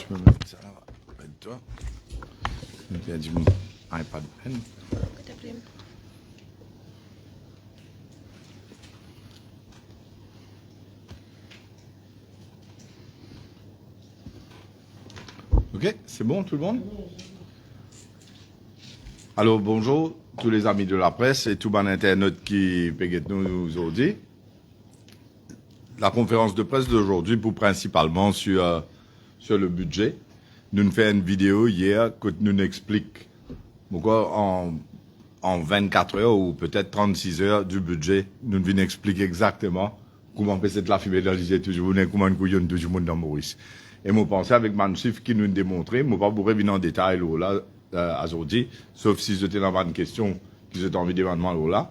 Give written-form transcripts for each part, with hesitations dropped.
Tu peux mettre ça là, près de toi. Il y a du iPad pen. Ok, c'est bon tout le monde? Alors bonjour tous les amis de la presse et tout bon internet qui peut nous aujourd'hui. La conférence de presse d'aujourd'hui pour principalement sur le budget. Nous avons fait une vidéo hier que nous explique pourquoi en 24 heures ou peut-être 36 heures du budget, nous venons expliquer exactement comment on peut cette la fidéliser toujours, comment on couillonne tout le monde dans Maurice. Et moi pensais avec Mansif qui nous démontrait, moi pas pour revenir en détail là aujourd'hui, sauf si c'était dans une question qui vous envie de demander là.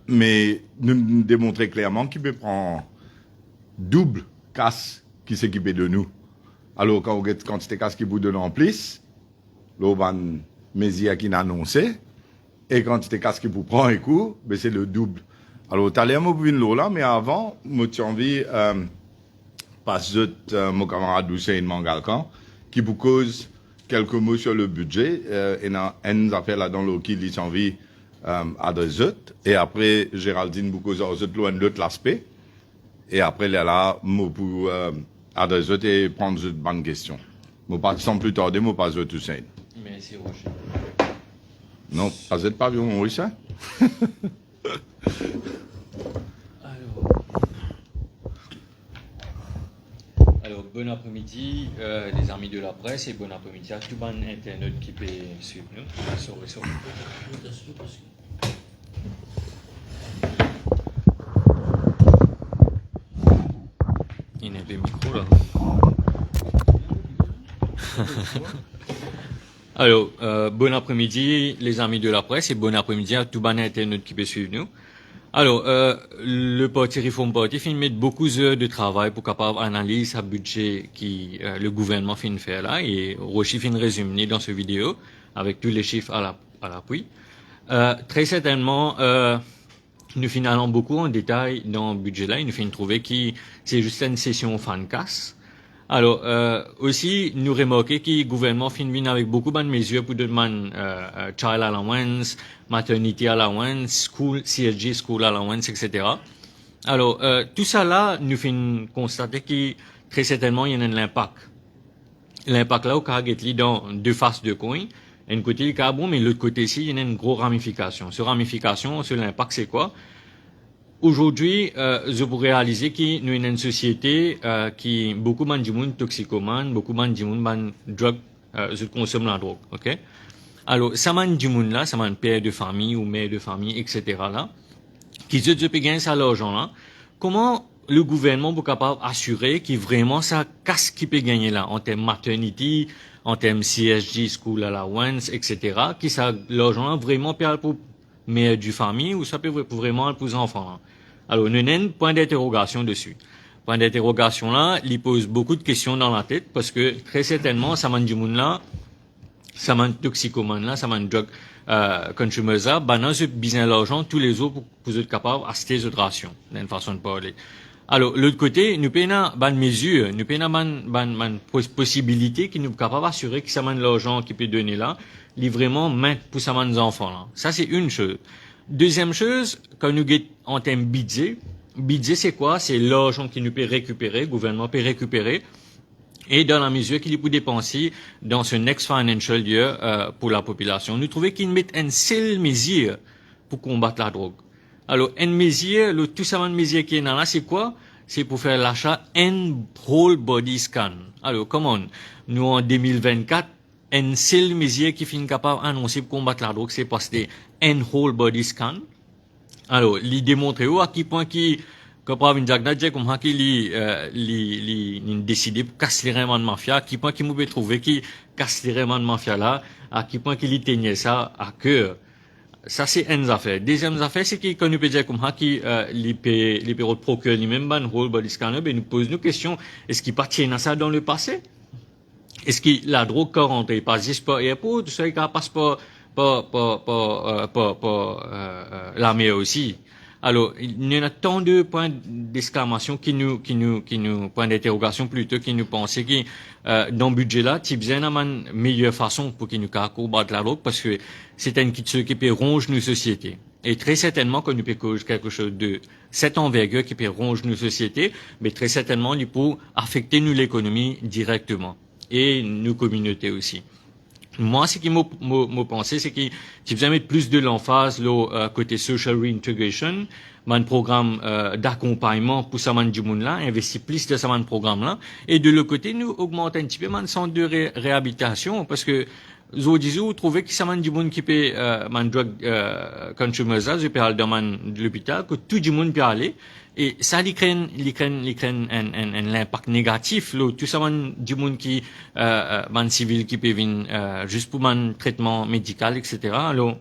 Mais nous démontrer clairement qu'il peut prendre double casse qui s'équipait de nous. Alors quand on a quantité casse qui vous donne en plus, l'auban Mésia qui n'a annoncé, et quantité casse qui vous prend un coup, ben c'est le double. Alors t'as l'air pour une là, mais avant, moi j'ai envie passer mon camarade Hussein Mangalkan, qui vous cause quelques mots sur le budget, et dans une affaire là dans le qui lit envie à des autres, et après Géraldine vous cause aux autres loin de l'autre l'aspect. Et après, là, moi, pour adresser et prendre une bonne question. Moi, pas sans plus tarder, moi, pas tout Hussein. Merci, Roger. Non, pas être pas bien, Maurice, hein? Alors, bon après-midi, les amis de la presse, et bon après-midi à tout le monde internet qui peut suivre nous. Il n'y a pas de micro là. Alors, bon après-midi les amis de la presse et bon après-midi à tout le monde internet qui peut suivre nous. Alors, le parti Réforme Parti fait mettre beaucoup d'heures de travail pour capable analyser ce budget qui le gouvernement fait faire là et Rochi fait résumé dans cette vidéo avec tous les chiffres à l'appui. Très certainement, nous finissons beaucoup en détail dans le budget là. Il nous fait trouver que c'est juste une session fan casse. Alors, aussi, nous remarquons que le gouvernement finit avec beaucoup de mesures pour demander child allowance, maternity allowance, CSG school allowance, etc. Alors, tout ça là, nous finissons constater que très certainement, il y a un impact. L'impact là, au cas où dans deux faces de coin, un côté, il y a bon, mais l'autre côté ici, il y a une grosse ramification. Cette ramification, sur l'impact, c'est quoi? Aujourd'hui, je pourrais réaliser que nous avons une société qui beaucoup de gens toxicomanes, beaucoup de gens drogue, je consomme la drogue, ok? Alors, ça man du monde là, ça man père de famille ou mère de famille, etc. là, qui se peut gagner ça l'argent là. Comment le gouvernement peut capable d'assurer qu'il vraiment ça casse qui peut gagner là en termes maternité, en termes CSG, school allowance, etc. Qui ça l'argent là vraiment peut pour mère du famille ou ça peut vraiment pour les enfants là. Alors, nous avons un point d'interrogation dessus. Point d'interrogation là, il pose beaucoup de questions dans la tête parce que très certainement, ça man du monde là, ça man toxicomane là, ça man drug consumers là, ben non, ce besoin l'argent tous les jours pour être capable d'acheter cette ration, d'une façon de parler. Alors, l'autre côté, nous payons ban mesure, nous payons ban possibilité qui nous capable d'assurer que ça man l'argent qui peut donner là, il vraiment main pour ça man enfants là. Ça c'est une chose. Deuxième chose, quand nous guettons en termes budget c'est quoi? C'est l'argent qui nous peut récupérer, le gouvernement peut récupérer, et dans la mesure qu'il peut dépenser dans ce next financial year pour la population. Nous trouvons qu'ils mettent une seule mesure pour combattre la drogue. Alors, une mesure, tout ça une mesure qui est là, c'est quoi? C'est pour faire l'achat un whole body scan. Alors, comment? Nous, en 2024, une seule mesure qui finit capable d'annoncer pour combattre la drogue, c'est passer un whole body scan. Alors, il démontre à quel point qui, quand on a une diagnostic comme ça, il décidé pour casser les de mafia, à quel point qu'il peut trouver qui casse les de mafia là, à quel point qu'il teignait ça à cœur. Ça, c'est une affaire. Deuxième affaire, c'est que, quand nous peut dire comme ça, les bureaux de procureur, lui-même, ban whole body scanner, ben, nous pose une question. Est-ce qu'il partit dans ça dans le passé? Est-ce que la drogue quand rentre, il passe juste par airport, tout ça, il passe par l'armée aussi? Alors, il y en a tant de points d'exclamation points d'interrogation plutôt, qui nous pensaient que, dans le budget là, tu faisais une meilleure façon pour qu'ils nous combattent la route, parce que c'est une qui peut ronger nos sociétés. Et très certainement, quand nous peut cause quelque chose de cette envergure qui peut ronger nos sociétés, mais très certainement, il peut affecter nous l'économie directement. Et nos communautés aussi. Moi, ce qui m'a pensé, c'est qu'il faisait mettre plus de l'emphase là, côté social reintegration, un programme d'accompagnement pour ce man du monde là, investir plus de ce man programme là, et de l'autre côté, nous augmenter un petit peu man centre de réhabilitation, parce que vous trouvez que ça man du monde qui peut man drug consumers là, je peux aller dans l'hôpital, que tout le monde peut aller. Et ça, il crée un impact négatif, là, tout ça, du monde qui, civil qui peut venir, juste pour un traitement médical, etc. Alors,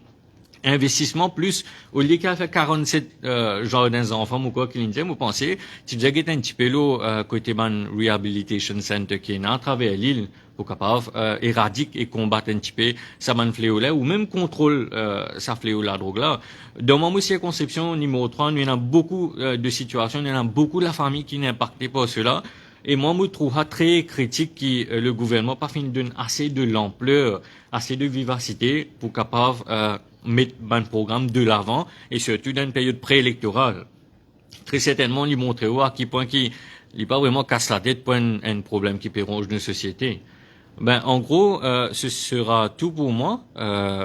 investissement plus, au lieu qu'à faire 47, jardins d'enfants ou quoi qu'il y ait, vous pensez, tu devais être un petit peu là, côté man rehabilitation center qui est à travers l'île, pour capable, éradiquer et combattre un petit peu ça man fléau là, ou même contrôle, ça fléau la drogue là. Dans mon circonscription numéro 3, il y en a beaucoup, de situations, il y en a beaucoup de la famille qui n'est impactée par cela. Et moi, je trouve très critique que le gouvernement pas fini de donner assez de l'ampleur, assez de vivacité pour capable, mettre un programme de l'avant, et surtout dans une période préélectorale. Très certainement, il montrer à quel point il pas vraiment casse la tête pour un problème qui peut ronger nos sociétés. Ben, en gros, ce sera tout pour moi,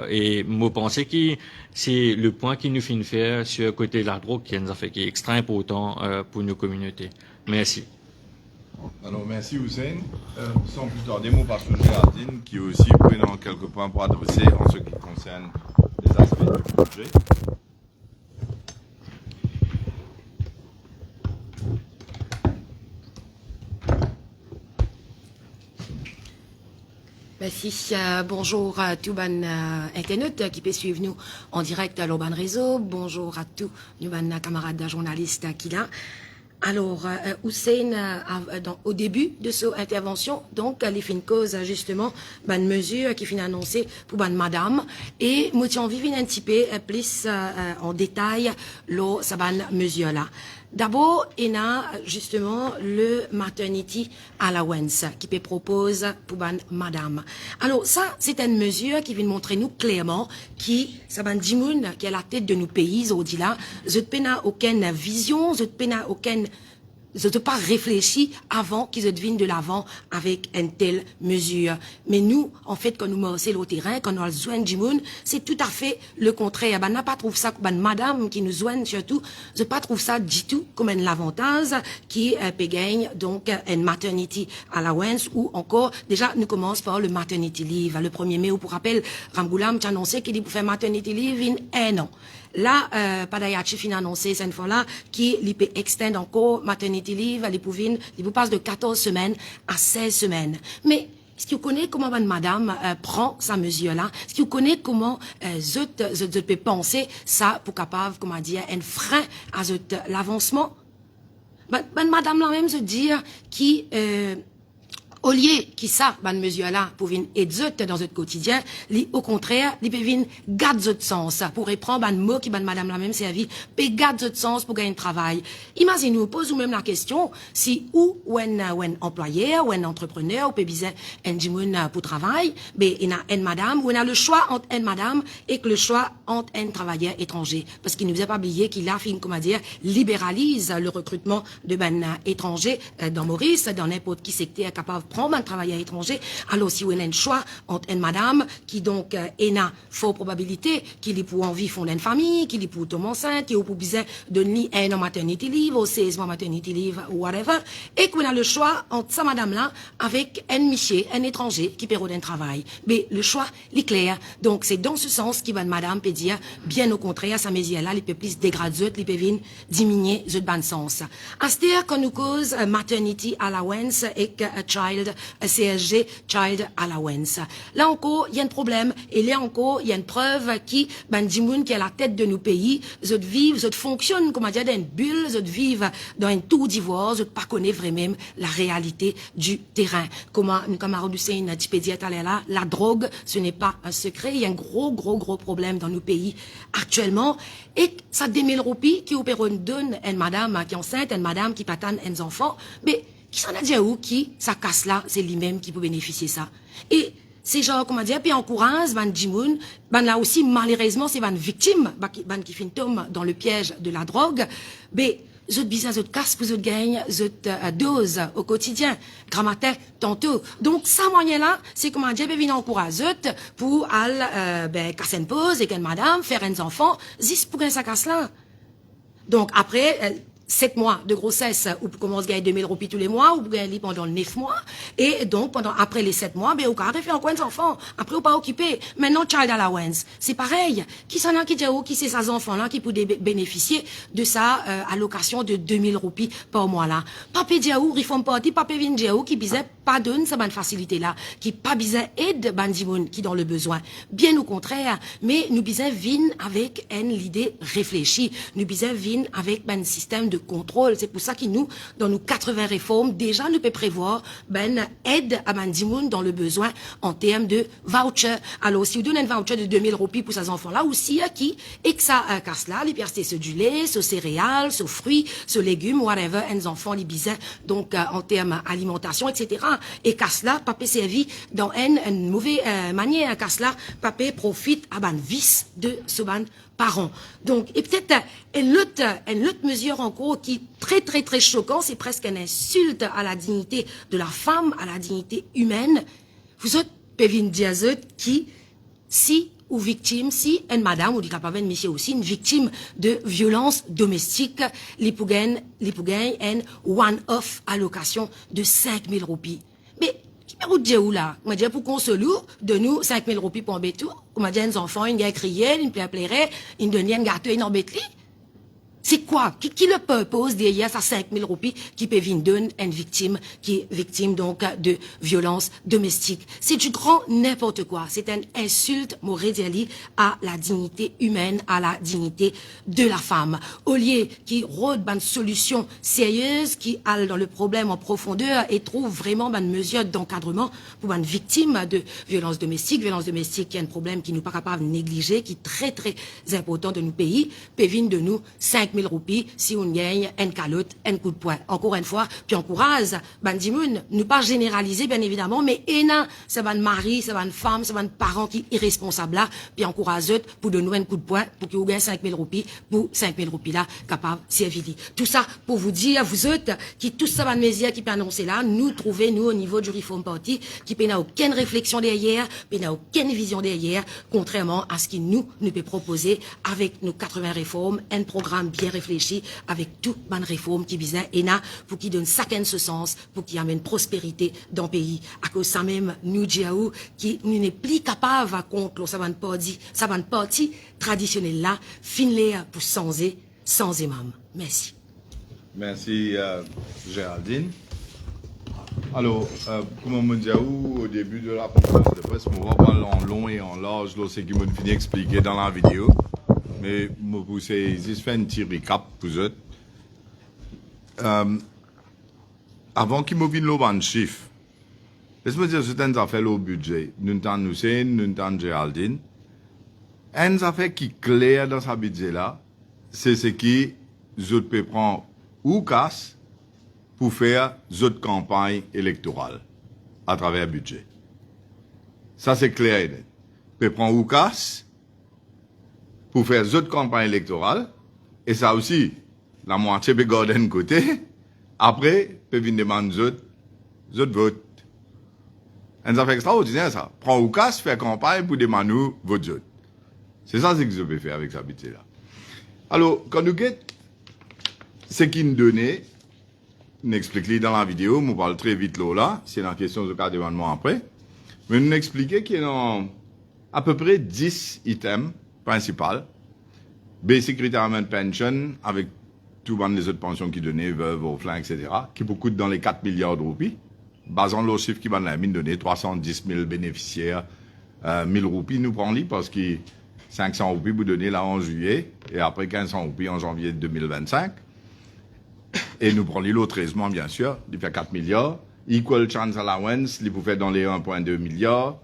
et moi penser que c'est le point qui nous fait faire sur le côté de la drogue qui nous a fait, qui est extrêmement important, pour nos communautés. Merci. Alors, merci Hussein. Sans plus tarder, mon pasteur Géraldine, qui aussi prenant quelques points pour adresser en ce qui concerne les aspects du budget. Merci. Bonjour à tout ban internet qui peut suivre nous en direct à l'Urban Réseau. Bonjour à tous nos camarades journalistes qui là. Alors, Hussein, au début de cette intervention, donc, les fins cause, justement, une mesure qui finit annoncée pour madame, et moi, j'ai envie un petit peu plus en détail, cette mesure-là. D'abord, il y a justement le maternity allowance qui peut propose pour madame. Alors ça, c'est une mesure qui vient montrer nous clairement qui, ça va dire qui est à la tête de nos pays au-delà, je n'ai aucune vision, je n'ai aucune je ne pas réfléchi avant qu'ils deviennent de l'avant avec une telle mesure. Mais nous, en fait, quand nous marchons au terrain, quand nous allons joindre du monde, c'est tout à fait le contraire. Ben, n'a pas trouvé ça, ben, madame qui nous joigne surtout, je pas trouve ça du tout comme un avantage qui peut gagner, donc, une maternity allowance ou encore, déjà, nous commençons par le maternity leave. Le 1er mai, pour rappel, Ramgoulam t'a annoncé qu'il dit pour faire maternity leave in 1 an. Là, Padayachi fin annoncé cette fois-là qu'il peut extendre encore maternity leave, il vous passe de 14 semaines à 16 semaines. Mais est-ce que vous connaissez comment madame prend sa mesure-là? Est-ce que vous connaissez comment je peux penser ça pour capable, comment dire, un frein à l'avancement? Madame la même se dire qui au lieu qui ça, ban mesure-là, pour venir aider dans notre quotidien, au contraire, li peut venir garder notre sens, pour reprendre un mot qui ban madame la même servi, peut garder notre sens pour gagner un travail. Imaginez-vous, pose vous-même la question, si ou un employeur, ou un entrepreneur, ou peut biser un jimoun pour travail, ben, il y a une madame, ou il y a le choix entre une madame, et que le choix entre un travailleur étranger. Parce qu'il ne nous a pas oublié qu'il a fait, comment dire, libéralise le recrutement de étrangers, dans Maurice, dans n'importe qui secteur capable prendre un travailleur étranger, alors si vous avez un choix entre une madame qui donc a fort probabilité qu'il est pour envie fonder une famille, qu'il est pour tomber enceinte, qui est pour besoin de ni un an maternity leave, ou 16 mois maternity leave, ou whatever, et qu'on a le choix entre sa madame-là avec un monsieur, un étranger qui perd un travail. Mais le choix, il est clair. Donc c'est dans ce sens qu'il va madame peut dire, bien au contraire, sa mesure-là, il peut plus dégrader, il peut venir diminuer ce bon sens. À ce dire, quand nous cause maternity allowance et child CSG, Child Allowance. Là encore, il y a un problème. Et là encore, il y a une preuve qui, ben, Dimoun, qui est à la tête de nos pays, ils vivent, ils fonctionnent, comme on dit, dans une bulle, ils vivent dans un tour d'ivoire, ils ne connaissent vraiment la réalité du terrain. Comme un camarade Hussein a dit, là, la drogue, ce n'est pas un secret. Il y a un gros problème dans nos pays actuellement. Et ça 2000 roupies qui opèrent une donne, une madame qui est enceinte, une madame qui patane un enfant, mais qui s'en a dit où qui, ça casse là, c'est lui-même qui peut bénéficier ça. Et c'est genre, comment dire, puis encourage, ban Jimoun, ban là aussi, malheureusement, c'est ban victime, ban qui finit dans le piège de la drogue, mais zot business, zot casse, zot gagne, zot dose au quotidien, grammatin tantôt. Donc, ça moyen-là, c'est comment dire, ben, vient encourager zot pour aller, casser une pause, et qu'une madame, faire un enfant, zis pour gagner sa casse là. Donc, après, 7 mois de grossesse, ou commence à gagner 2000 roupies tous les mois, ou gagner pendant 9 mois, et donc, après les 7 mois, ben, au carré, fait encore un enfant. Après, ou pas occupé. Maintenant, child allowance. C'est pareil. Qui s'en a qui dit, qui c'est ces enfants-là qui peuvent bénéficier de sa, allocation de 2000 roupies par mois là. Papé Diaou, Reform Party, Papé Vin Diaou, qui bisait pas donne sa bonne facilité là, qui pas bisait aide bandimoun qui dans le besoin. Bien au contraire, mais nous bisait vin avec une idée réfléchie. Nous bisait vin avec un système de contrôle. C'est pour ça que nous, dans nos 80 réformes, déjà, nous peut prévoir, aide à bandimoun dans le besoin en termes de voucher. Alors, si vous donnez un voucher de 2000 roupies pour ces enfants-là, aussi, qui, et que ça, casse là, les pierres, c'est ce du lait, ce céréales, ce fruits, ce légumes, whatever, un enfant, les bisait, donc, en termes alimentation, etc. Et Kasla, papé servi dans une mauvaise manière. Kasla, papé profite à ban vice de ce ban parent. Donc, et peut-être une autre mesure encore qui est très choquant, c'est presque une insulte à la dignité de la femme, à la dignité humaine. Vous êtes Pévin Diazot qui, si ou victime, si une madame, ou dit capable, monsieur aussi, une victime de violence domestique, les pougaines, une one-off allocation de 5000 roupies. Mais, qui m'a dit où là? On m'a dit pour qu'on se loue, de nous, 5000 roupies pour embêter tout. On m'a dit un enfant, une gars criait, une plairait, une donnait un gâteau, une embêterie. C'est quoi? Qui le purpose derrière ça 5000 roupies qui peut venir une victime qui est victime donc de violence domestique? C'est du grand n'importe quoi. C'est une insulte morale à la dignité humaine, à la dignité de la femme. Au lieu qui rôde une solution sérieuse, qui aille dans le problème en profondeur et trouve vraiment une mesure d'encadrement pour une victime de violence domestique qui est un problème qui nous pas capable de négliger, qui est très important de nos pays, peut venir de nous 5000 roupies si on gagne un calotte, un coup de poing. Encore une fois, puis encourage, bandimoun, ne pas généraliser, bien évidemment, mais c'est ban mari, c'est ban femme, c'est ban parent qui est irresponsable là, puis encourage pour donner un coup de poing, pour qu'il gagne 5000 roupies, pour 5000 roupies là, capable, servir. Tout ça pour vous dire, vous autres, qui tout ça ban mesure qui peut annoncer là, nous trouver, nous, au niveau du Reform Party, qui n'a aucune réflexion derrière, qui n'a aucune vision derrière, contrairement à ce qu'il nous peut proposer avec nos 80 réformes, un programme bien réfléchi avec toute bonne réforme qui vise pour qui donne chacun ce sens, pour qui amène prospérité dans le pays. À cause ça même, nous diaou, qui nous n'est plus capable à contre ça va parti traditionnel là, finlé pour sans imam. Merci. Merci, Géraldine. Alors, comme on me dit au début de la conférence de presse, on va parler en long et en large, c'est qui m'a fini expliquer dans la vidéo. Mais je fais un petit recap pour eux. Avant qu'il me vienne le chiffre, laisse-moi dire certaines affaires au budget. Nous avons Hussein, nous avons Géraldine. Une affaire qui est claire dans ce budget-là, c'est ce qui je peux prendre ou casse pour faire d'autres campagnes électorales à travers le budget. Ça, c'est clair. Je peux prendre ou casse pour faire d'autres campagnes électorales, et ça aussi, la moitié peut garder d'un côté, après, peut venir demander d'autres votes. C'est une affaire extraordinaire, ça. Prends ou casse, faire campagne pour demander votre vote. C'est ça ce que je peux faire avec ce budget-là. Alors, quand nous guettons ce qu'il nous donnait, nous expliquons dans la vidéo, nous parle très vite là, c'est la question de cas d'événement après, mais nous expliquons qu'il y a à peu près 10 items principal, Basic Retirement Pension, avec tout les autres pensions qui donnaient, veuves, orphelins, etc., qui coûtent dans les 4 milliards de roupies, basant le chiffre qui m'a donné, 310 000 bénéficiaires, 1000 roupies, nous prenons parce que 500 roupies vous donnez là en juillet, et après 1500 roupies en janvier 2025. Et nous prenons l'autre 13 mois, bien sûr, il fait 4 milliards. Equal Chance Allowance, il vous fait dans les 1,2 milliards.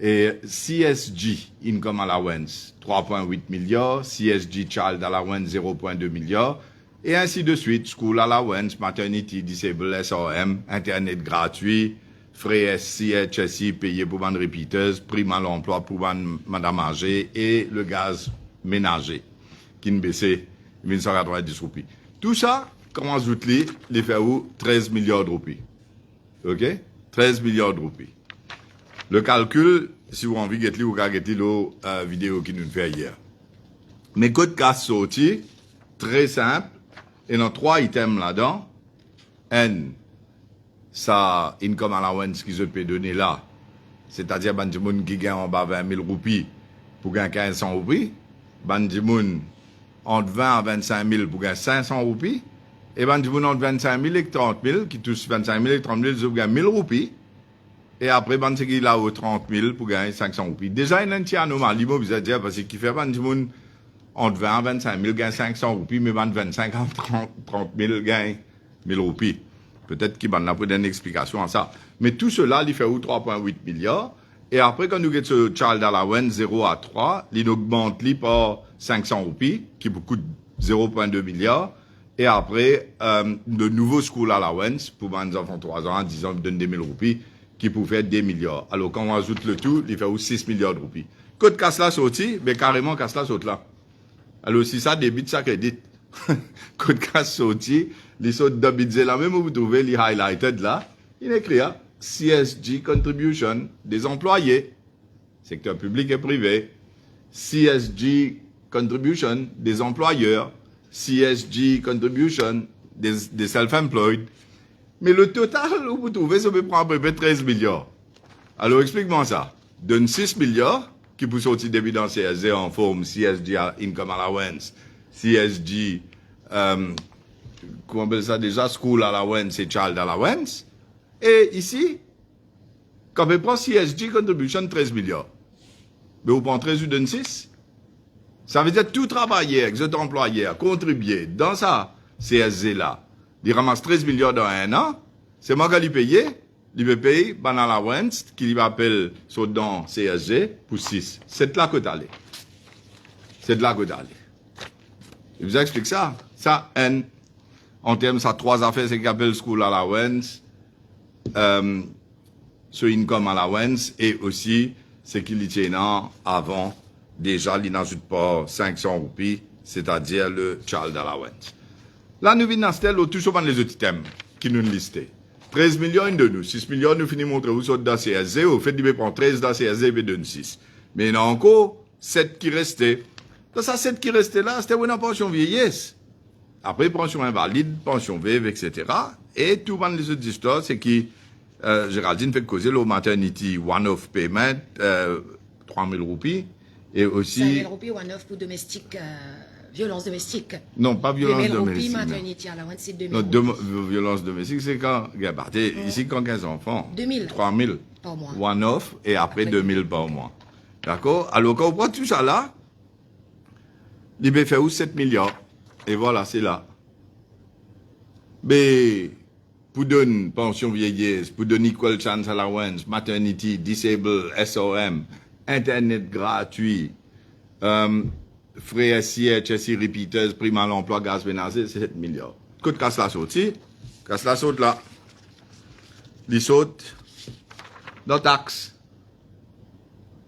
Et CSG, Income Allowance, 3,8 milliards. CSG Child Allowance, 0,2 milliards. Et ainsi de suite. School Allowance, Maternity, Disable, SRM, Internet gratuit, frais SC, HSI payés pour vendre repeaters, prime à l'emploi pour vendre madame âgée et le gaz ménager, qui ne baissait 1190 roupies. Tout ça, comment ajoute-les, les fait où 13 milliards de roupies. OK? 13 milliards de roupies. Le calcul, si vous avez envie de vous regardez la vidéo qui nous fait hier. Mais code casse sorti, très simple, et dans 3 items là-dedans, N, ça, income allowance qui se peut donner là, c'est-à-dire, ben, du monde qui gagne en bas 20 000 roupies pour gagner 1500 roupies, ben, du monde entre 20 à 25 000 pour gagner 500 roupies, et ben, du monde entre 25 000 et 30 000, qui touche 25 000 et 30 000, je gagne 1000 roupies, et après, ben, c'est qu'il a au 30 000 pour gagner 500 roupies. Déjà, il y a une petite anomalie, vous allez dire, parce qu'il fait, ben, du monde entre 20 à 25 000 gagne 500 roupies, mais ben, 25 à 30 000 gagne 1000 roupies. Peut-être qu'il va après une explication à ça. Mais tout cela, il fait où 3,8 milliards. Et après, quand nous avons ce Child Allowance 0 à 3, il augmente par 500 roupies, qui coûte 0,2 milliards. Et après, le nouveau School Allowance, pour les enfants 3 ans, 10 ans, donne des 1000 roupies, qui peut faire des milliards. Alors, quand on ajoute le tout, il fait où 6 milliards de roupies. Code casse là sorti, mais carrément casse là saute là. Alors, si ça débite, ça crédite. Code casse sorti, les sortes d'habitude là, même où vous trouvez les highlighted là, il écrit là, CSG Contribution des employés, secteur public et privé, CSG Contribution des employeurs, CSG Contribution des self-employed. Mais le total, où vous trouvez, ça peut prendre à peu près 13 milliards. Alors, explique-moi ça. Donne 6 milliards, qui peut sortir début dans CSG en forme CSG Income Allowance, CSG, comment on appelle ça déjà, School Allowance et Child Allowance. Et ici, quand on prend CSG Contribution, 13 milliards. Mais vous prenez 13 ou donne 6. Ça veut dire tout travailler avec cet employeur, contribuer dans ça, CSG là. Il ramasse 13 milliards dans un an. C'est moi qui l'ai payé. Il va payer ban allowance, qu'il appelle sur dans CSG, pour 6. C'est de là que t'allais. C'est de là que t'allais. Je vous explique ça. Ça, N, en termes, ça, 3 affaires, c'est qu'il appelle School Allowance, ce Income Allowance, et aussi, c'est qu'il y tient avant, déjà, il n'ajoute pas 500 roupies, c'est-à-dire le Child Allowance. Là, nous venons d'installer tout souvent les autres thèmes qui nous listent. 13 millions de nous, 6 millions, nous finissons montrer où sont dans CSG, au fait, il va prendre 13 dans CSG et donne 6. Mais il y en a encore 7 qui restaient. Dans ça, 7 qui restaient là, c'était une pension vieillesse. Après, pension invalide, pension veuve, etc. Et tout le monde les autres histoires, c'est que Géraldine fait causer le maternity one-off payment, 3 000 roupies, et aussi... 5 000 roupies one-off pour domestique, violence domestique. Non, pas violence 2 000 roupies, domestique. maternity allowance, c'est 2 000 Non, roupies. violence domestique, c'est quand, regardez, ici, quand 15 enfants. 2 000. 3 000. Par mois. One-off, et après 2 000 par mois. D'accord? Alors, quand on prend tout ça là, l'IB fait où 7 milliards. Et voilà, c'est là. Mais, pour donner pension vieillesse, pour donner equal chance allowance, maternity, disable, SOM, Internet gratuit, frais SI, HSI, repeaters, prime à l'emploi, gaz ménager, c'est 7 milliards. Côte casse la sortie, casse la saute là. Il saute dans taxe.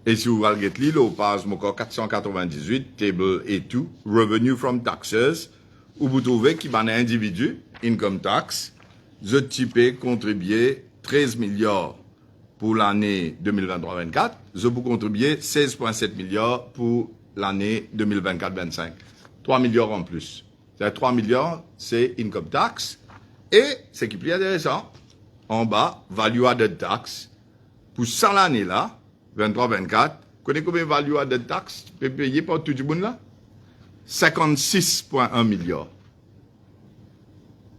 Et si vous regardez l'île, au page encore 498, table et tout, revenue from taxes, où vous trouvez qu'il y a un individu, income tax, je type contribuer 13 milliards pour l'année 2023-24, je peux contribuer 16,7 milliards pour l'année 2024-25. 3 milliards en plus. C'est 3 milliards, c'est income tax. Et, ce qui est plus intéressant, en bas, value added tax. Pour ça l'année là, 23-24, connaissez combien de value added tax tu peux payer pour tout le monde là? 56,1 milliards.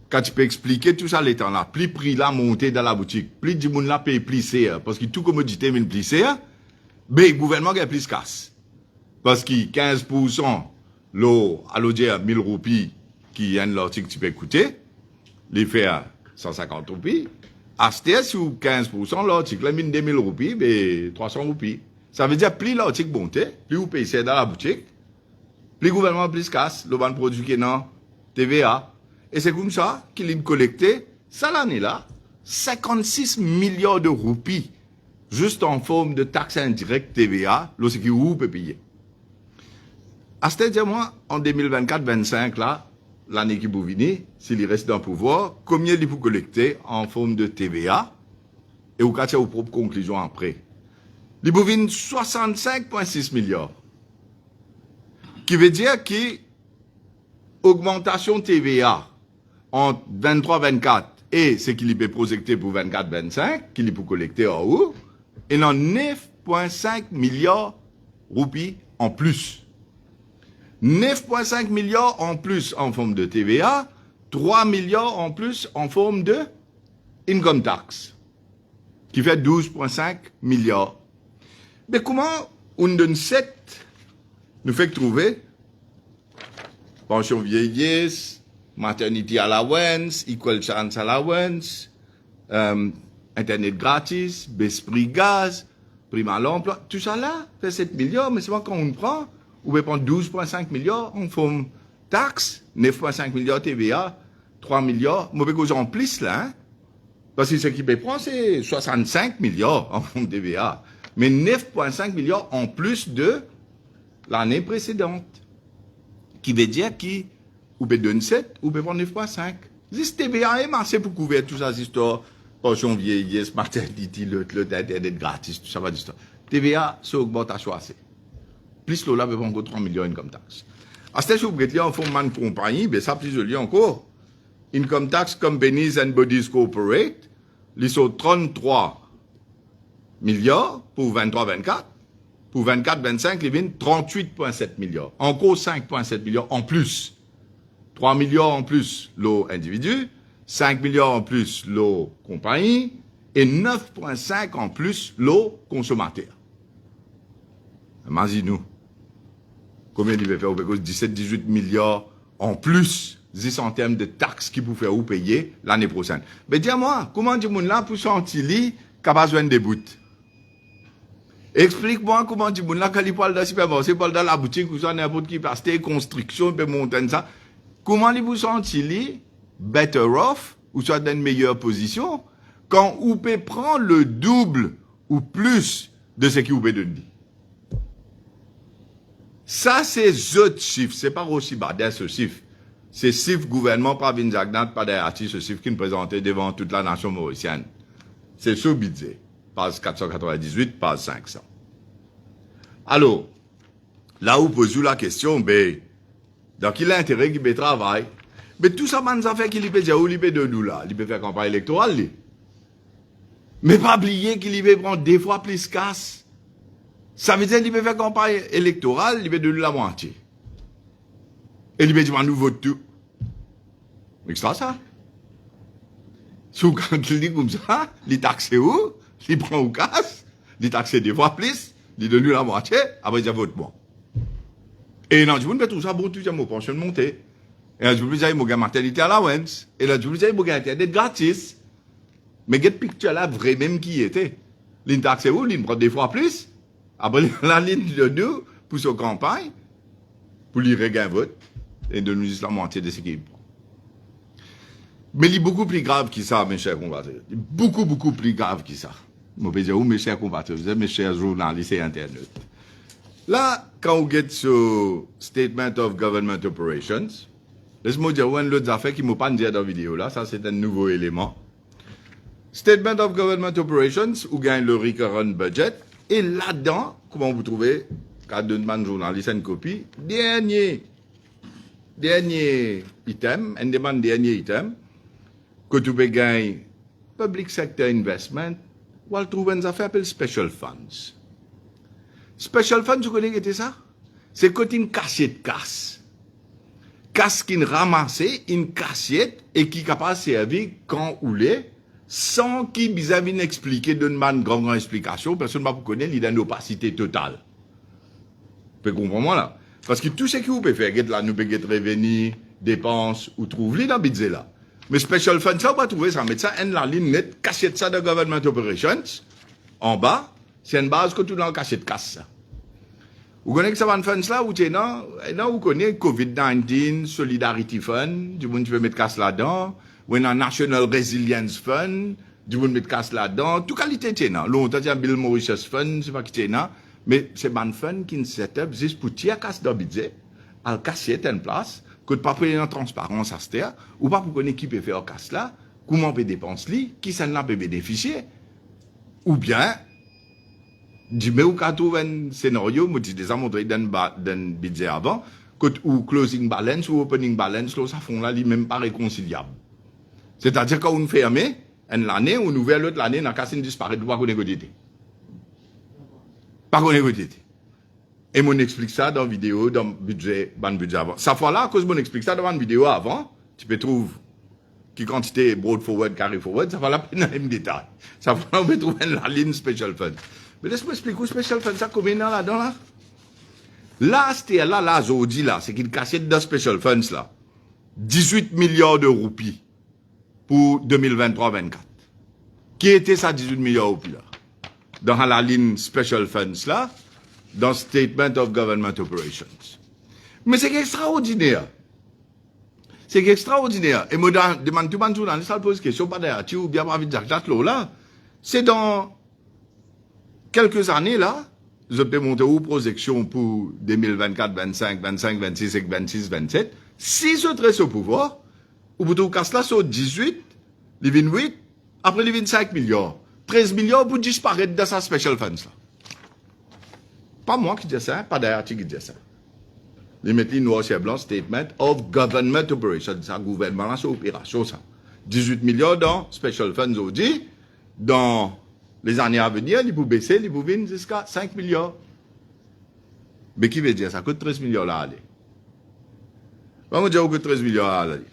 quand tu peux expliquer tout ça, les temps là, plus prix là monté dans la boutique, plus du monde là paye plus cher, parce que tout commodité vient plus cher, mais le gouvernement a plus casse. Parce que 15%, l'eau, à l'eau dire 1000 roupies, qui est un l'article que tu peux coûter, les faire 150 roupies, acheter sous 15%, l'article, là, mine 2000 roupies, ben, 300 roupies. Ça veut dire, plus l'article monté, plus vous payez ça dans la boutique, plus le gouvernement plus casse, le ban produit qui est non, TVA. Et c'est comme ça qu'il a collecté, ça l'année là, 56 milliards de roupies, juste en forme de taxe indirecte TVA, lorsque vous pouvez payer. À ce dire-moi, en 2024-25 là, l'année qui vous venez, s'il reste dans le pouvoir, combien il faut collecter en forme de TVA, et vous cassez vos propres conclusions après. Il vous vient 65,6 milliards. Qui veut dire que augmentation TVA entre 23-24 et ce qu'il peut projeter pour 24-25, qu'il peut collecter en haut, et dans 9,5 milliards roupies en plus. 9,5 milliards en plus en forme de TVA, 3 milliards en plus en forme de income tax, qui fait 12,5 milliards. Mais comment on donne 7 nous fait trouver pension vieillesse, maternity allowance, equal chance allowance, internet gratis, baisse prix gaz, prime à l'emploi, tout ça là fait 7 milliards, mais c'est pas quand on prend, on peut prendre 12,5 milliards en forme taxe, 9,5 milliards TVA, 3 milliards, mauvais cause en plus là, hein? Parce que ce qui peut prendre c'est 65 milliards en forme TVA, mais 9,5 milliards en plus de l'année précédente. Qui veut dire qui, ou peut donner 7, ou peut prendre 9,5. This TVA est marché pour couvrir tout ça, histoire, pension vieillesse, maternité, le internet gratis, tout ça va d'histoire. TVA, c'est augmentation assez. Plus là, peut prendre encore 3 millions d'income tax. À ce stade, vous êtes en forme de compagnie, ben ça, plus joli encore. Income tax companies and bodies corporate, ils sont 33 milliards pour 23-24. Pour 24-25, ils viennent 38,7 milliards. Encore 5,7 milliards en plus. 3 milliards en plus, l'eau individu, 5 milliards en plus, l'eau compagnie, et 9,5 en plus, l'eau consommateur. Imaginez-nous. Combien il va faire? 17-18 milliards en plus, 10 en termes de taxes qui vous faire ou payer l'année prochaine. Mais dis-moi, comment du monde là pour sentir capable de joindre des bouts? Explique-moi comment du monde là, quand il parle dans le supermarché, il parle dans la boutique, ou soit n'importe qui passe, construction, peut monter ça. Comment il vous sentir better off, ou soit dans une meilleure position, quand vous pouvez prendre le double ou plus de ce qui vous peut donner? Ça, c'est autres chiffres, c'est pas aussi bas ce chiffre. C'est chiffre gouvernement par Vinzagnat, par des artistes, ce chiffre qui nous présentait devant toute la nation mauricienne. C'est ce budget. Page 498, page 500. Alors, là où pose la question, ben, dans quel intérêt qu'il peut travailler? Mais tout ça, man, ça fait qu'il peut dire où il peut de nous là. Il peut faire campagne électorale, lui. Mais pas oublier qu'il peut prendre des fois plus casse. Ça veut dire qu'il peut faire campagne électorale, il peut donner la moitié. Et il peut dire, nous vote tout. Mais c'est ça. Sous quand il dit comme ça, il taxe où? Il prend au casse, il taxe des fois plus, il donne la moitié, après il vote moi. Et non, je vous dis tout ça, bon, tout ça, mon pension montée. Et là, je vous dis, il y a maternité allowance. Et là, je vous dis, il y a internet gratis. Mais cette picture là, vrai même qui était. Il taxe où? Il prend des fois plus. Après, la ligne de nous, pour sa campagne, pour lui régler un vote, et de nous dire la moitié de ce qu'il prend. Mais il est beaucoup plus grave que ça, mes chers compatriotes. Beaucoup, beaucoup plus grave que ça. Je peux dire, mes chers compatriotes, mes chers journalistes et internautes. Là, quand on get sur Statement of Government Operations, laisse-moi dire, une autre affaire qui ne m'a pas dit dans la vidéo là, ça c'est un nouveau élément. Statement of Government Operations, où gagne le recurrent budget, et là-dedans, comment vous trouvez, quand on demande journaliste une copie, dernier item, un demande dernier item, que tu peux gagner Public Sector Investment, ou elle trouve une affaire appelée Special Funds. Special Funds, vous connaissez ça? C'est quand une cachette de casse. casse qui ramassé une cassiette et qui est capable de servir quand ou les, sans qu'il vis-à-vis n'expliquer d'une grande explication, personne ne va vous connaître, il a une opacité totale. Vous pouvez comprendre là? Parce que tout ce que vous pouvez faire, là, nous pouvons revenus, dépenses, ou trouver dans le budget là. Mais special funds, ça, on va trouver ça, mettre ça en la ligne nette, cassette ça de government operations, en bas, c'est une base que tout dans le cassette casse ça. Vous connaissez ça, van funds là, vous connaissez COVID-19, Solidarity Fund, du monde qui veut mettre casse là-dedans, ou un National Resilience Fund, du monde mettre casse là-dedans, toute qualité t'es là. Longtemps, il y a Bill Mauritius Fund, c'est pas qui t'es là, mais c'est un fund qui est set up juste pour tirer casse dans le budget, à le casser en place, que de pas payer en transparence à ce terre, ou pas pour connaître qui peut faire casse là, comment peut dépenser, qui s'en a peut bénéficier, ou bien, du mais ou quand trouve un scénario, moi j'ai déjà montré dans budget avant, que ou closing balance ou opening balance, là, ça font là, même pas réconciliable. C'est-à-dire quand on ferme, une année, on ouvre l'autre l'année, dans casse disparaît, pas qu'on négocier. Pas qu'on négocier. Et on explique ça dans la vidéo, dans le budget avant. Ça fois là, à cause on explique ça dans la vidéo avant, tu peux trouver qui quantité broad forward, carry forward, ça va la peine dans les détails. Ça va là, on peut trouver la ligne special fund. Mais laisse-moi expliquer où special fund, ça combien là-dedans là? Là, c'était là, Zodi là, c'est qu'il cassait de special funds là. 18 milliards de roupies pour 2023-24. Qui était ça 18 milliards de roupies là? Dans la ligne special funds là, dans Statement of Government Operations. Mais c'est extraordinaire. C'est extraordinaire. Et moi, demande tout le monde dans les salles pose question, pas d'ailleurs, ou bien pas vite Jacques là. C'est dans quelques années là, je peux monter aux projections pour 2024, 25, 25, 26 et 26, 27. Si je traite au pouvoir, ou plutôt casse là sur 18, les 28, après les 25 milliards, 13 milliards pour disparaître dans sa special funds là. Pas moi qui dis ça, pas d'ailleurs qui dit ça. Les mettent noir sur blanc, Statement of Government Operations, ça gouvernement là, c'est opération ça. 18 milliards dans special funds aujourd'hui, dans les années à venir, ils vont baisser, ils vont venir jusqu'à 5 milliards. Mais qui veut dire ça coûte 13 milliards là, allez. Vamos dire que 13 milliards là, allez.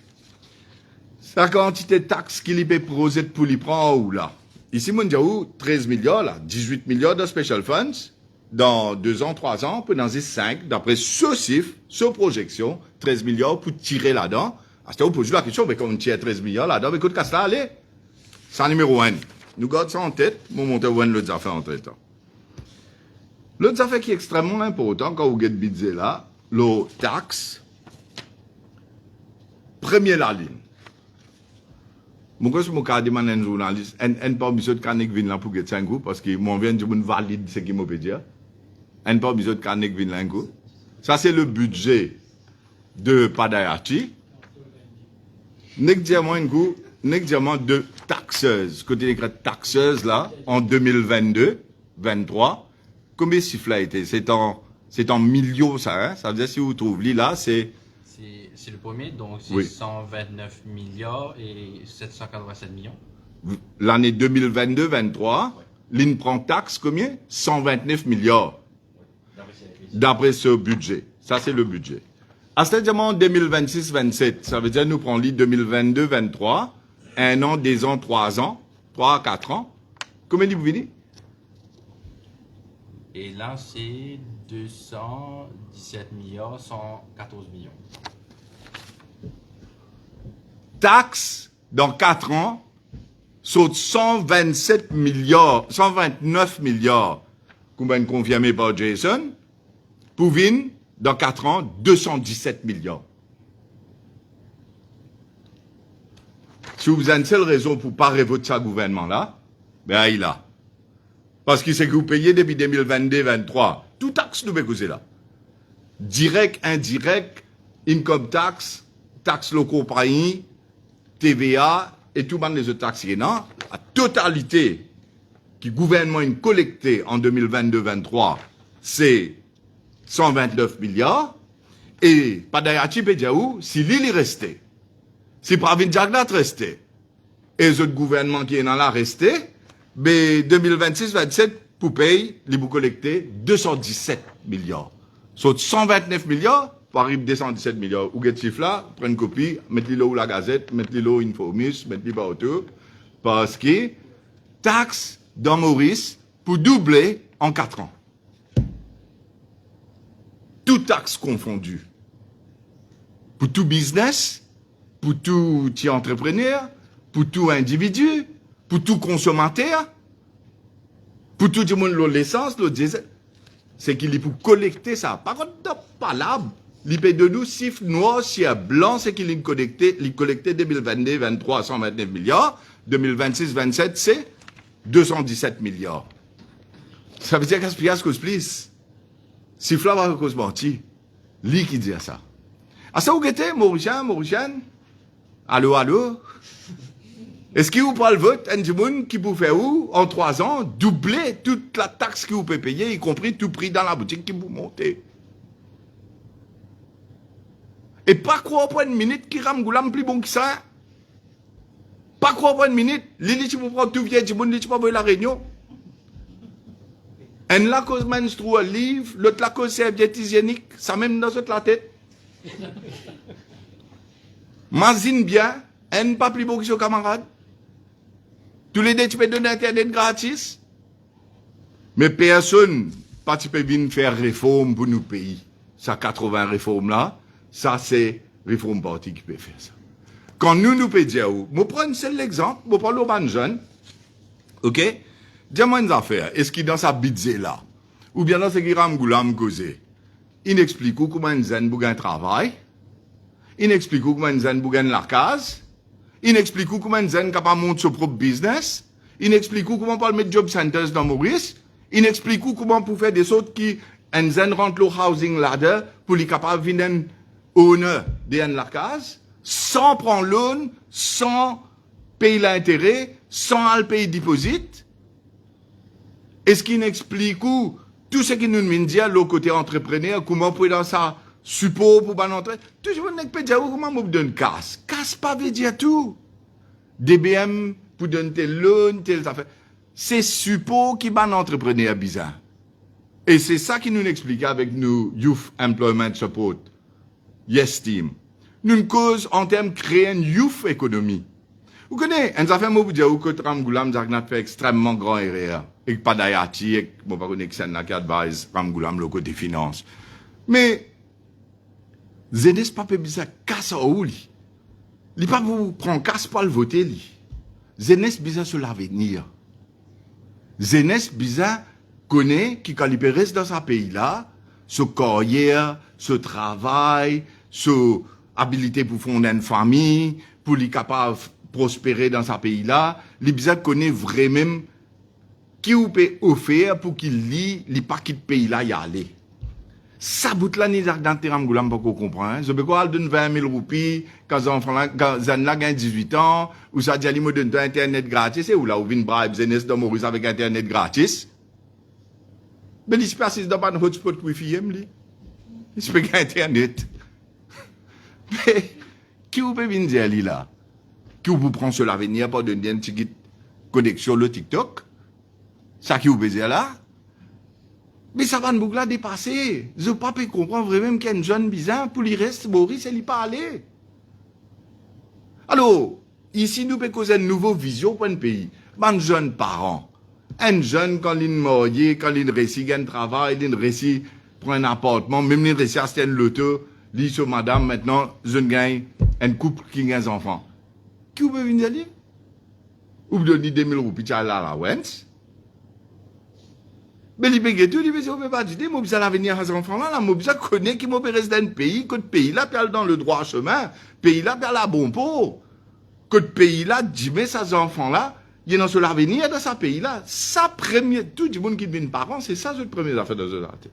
Sa quantité de taxes qu'il peut poser pour les prendre ou là. Ici, on dit 13 milliards là, 18 milliards de special funds, dans 2 ans, 3 ans, pendant 5, d'après ce chiffre, ce projection, 13 milliards pour tirer là-dedans. À ce moment, on pose la question, mais quand on tire 13 milliards là-dedans, mais écoute, qu'est-ce que ça allait? C'est numéro 1. Nous gardons ça en tête, nous montons l'autre affaire en traitant. L'autre affaire qui est extrêmement important quand vous avez le budget là, le taxe, premier la ligne. Moi, je me demande à un journaliste, un pas besoin de carnet qui vient là pour que 5 coups, parce que mon vient de valide ce qu'il m'a peut dire. Un pas besoin de carnet qui vient là un coup. Ça, c'est le budget de Padayachi. Négligemment un coup, négligemment de taxeuses. Côté écrit taxeuses là, en 2022, 23. Combien de chiffres là été? C'est en millions ça, hein? Ça veut dire si vous trouvez là, c'est le premier, donc c'est oui. 129 milliards et 787 millions. L'année 2022-23, l'IN prend taxe combien? 129 milliards. D'après ce budget. Ça, c'est le budget. À ce moment 2026-27, ça veut dire nous prenons l'IN 2022-23, 1 an, 2 ans, 3 ans, 3 à 4 ans. Combien vous venez? Et là, c'est 217 milliards, 114 millions. Taxe, dans 4 ans, saute 127 milliards, 129 milliards, comme confirmé par Jason, pour venir, dans 4 ans, 217 milliards. Si vous avez une seule raison pour ne pas revoter ce gouvernement-là, ben il a. Parce que c'est que vous payez depuis 2022-2023. Tout taxe nous causer là. Direct, indirect, income tax, taxes locaux pays, TVA et tout les autres taxes. La totalité qui gouvernement a collecté en 2022-2023, c'est 129 milliards. Et Padayachi Pedjaou, si l'île est restée, si Pravin Jagnat restait, et les autres gouvernements qui sont là restés, mais 2026-27, pour payer, ils vont collecter 217 milliards. Sur 129 milliards, arrive 217 milliards. Ou get chiffre là, prendre une copie, mettre-le là où la Gazette, mettre-le là où Informus, mettre-le partout. Parce que taxe dans Maurice pour doubler en 4 ans. Tout taxe confondu. Pour tout business, pour tout petit entrepreneur, pour tout individu, pour tout consommateur, pour tout le monde, l'essence, le diesel. C'est qu'il est pour collecter ça. Par contre, pas là. Il paye de nous, chiffre noir, chiffre blanc, c'est qu'il est collecté 2022, 23, 129 milliards. 2026, 27, c'est 217 milliards. Ça veut dire gaspillage cause plus. Si Fla va cause menti. Lui qui dit ça. À ça, vous guettez, Mauricien? Allô? Est-ce qu'il vous prend le vote, un monde qui vous fait où, en 3 ans, doubler toute la taxe que vous pouvez payer, y compris tout prix dans la boutique qui vous montez? Et pas croire pour une minute qui rame goulam plus bon que ça. Pas croire pour une minute, Lili, tu vous prends tout vieil, tu ne pas voir la réunion. Un la cause menstrue livre, l'autre la cause serviette hygiénique, ça même dans la tête. Mazine bien, un pas plus beau que ses camarades. Tous les deux, tu peux donner Internet gratis. Mais personne, pas tu peux venir faire réforme pour nos pays. Ça 80 réformes là, ça c'est réforme parti qui peut faire ça. Quand nous pouvons dire, je prends un seul exemple, je prends l'urban jeune, ok? Dis-moi une affaire, est-ce qu'il dans sa budget là, ou bien dans ce qui ram goulam causé, il explique comment un zen bougan travail, il explique comment un zen bougan la case, il explique comment un zen capable monter son propre business, il explique comment on peut mettre job centers dans Maurice, il explique comment pour faire des autres qui, un zen rentre le housing ladder, pour les capables de venir owner de la case, sans prendre loan, sans payer l'intérêt, sans payer deposit. Est-ce qu'il explique tout ce qui nous dit à l'autre côté entrepreneur, comment on peut dans ça, support pour pas entrer. Toujours on peut dire comment on donne casse. Casse pas veut dire tout. DBM pour donner tel loan, telle affaire. C'est support qui ban entrepreneur bizarre. Et c'est ça qui nous explique avec nous Youth Employment Support. Yes Team. Nous cause en termes de créer une youth économie. Vous connaissez, un affaire, moi, vous dire, que Tram Goulam, ça fait extrêmement grand erreur. Et pas d'Ayati, et bon, pas connaître que c'est qui advise Tram Goulam, le côté finance. Mais, Zenes pas bizarre, casse à où, li. Li pas vous prendre casse pas le voter, li. Zenes bizarre sur l'avenir. Zenes bizarre connaît qui, quand il reste dans ce pays-là, ce carrière, ce travail, ce habilité pour fonder une famille, pour les capable prospérer dans ce pays-là, les bizarres connaît vraiment qui vous peut offrir pour qu'il lit les paquets de pays-là y aller. Ça bout là, ni dans Teram Goulam, pas qu'on comprend. Je peux quoi, donne 20 000 roupies, quand Zan là gagne 18 ans, ou ça dit, me donne Internet gratis, et où là, où vient bribe, Zenes dans Maurice avec Internet gratis. Mais il se passe dans pas un hotspot Wi-Fi, il se peut gagner Internet. Mais, qui vous peut venir dire, là? Qui vous prend sur l'avenir pour donner une petite connexion le TikTok? Ça qui vous peut dire là? Mais ça va nous là dépasser. Je ne peux pas comprendre vraiment qu'il y a une jeune bizarre pour lui reste Maurice et lui parler. Alors, ici, nous pouvons causer une nouvelle vision pour un pays. Un jeune parent. Un jeune, quand il est marié, quand il réussit un travail, il réussit pour un appartement, même il réussit à acheter une loto, il dit sur madame, maintenant, je gagne un couple qui a un enfant. Qui vous pouvez venir dire? Ou vous donnez 2000 roupies à la Wentz? Mais il peut tout, il peut dire, pas dire, moi, ça l'avenir à ces enfants-là, moi, ça connaît qui m'a reste dans un pays, que le pays-là, puis dans le droit chemin, pays-là, puis à la bon pot. Que le pays-là, dit, mais ces enfants-là, il y a dans l'avenir de ce pays-là. Ça, premier, tout le monde qui devient parent, c'est ça, le premier affaire de la tête.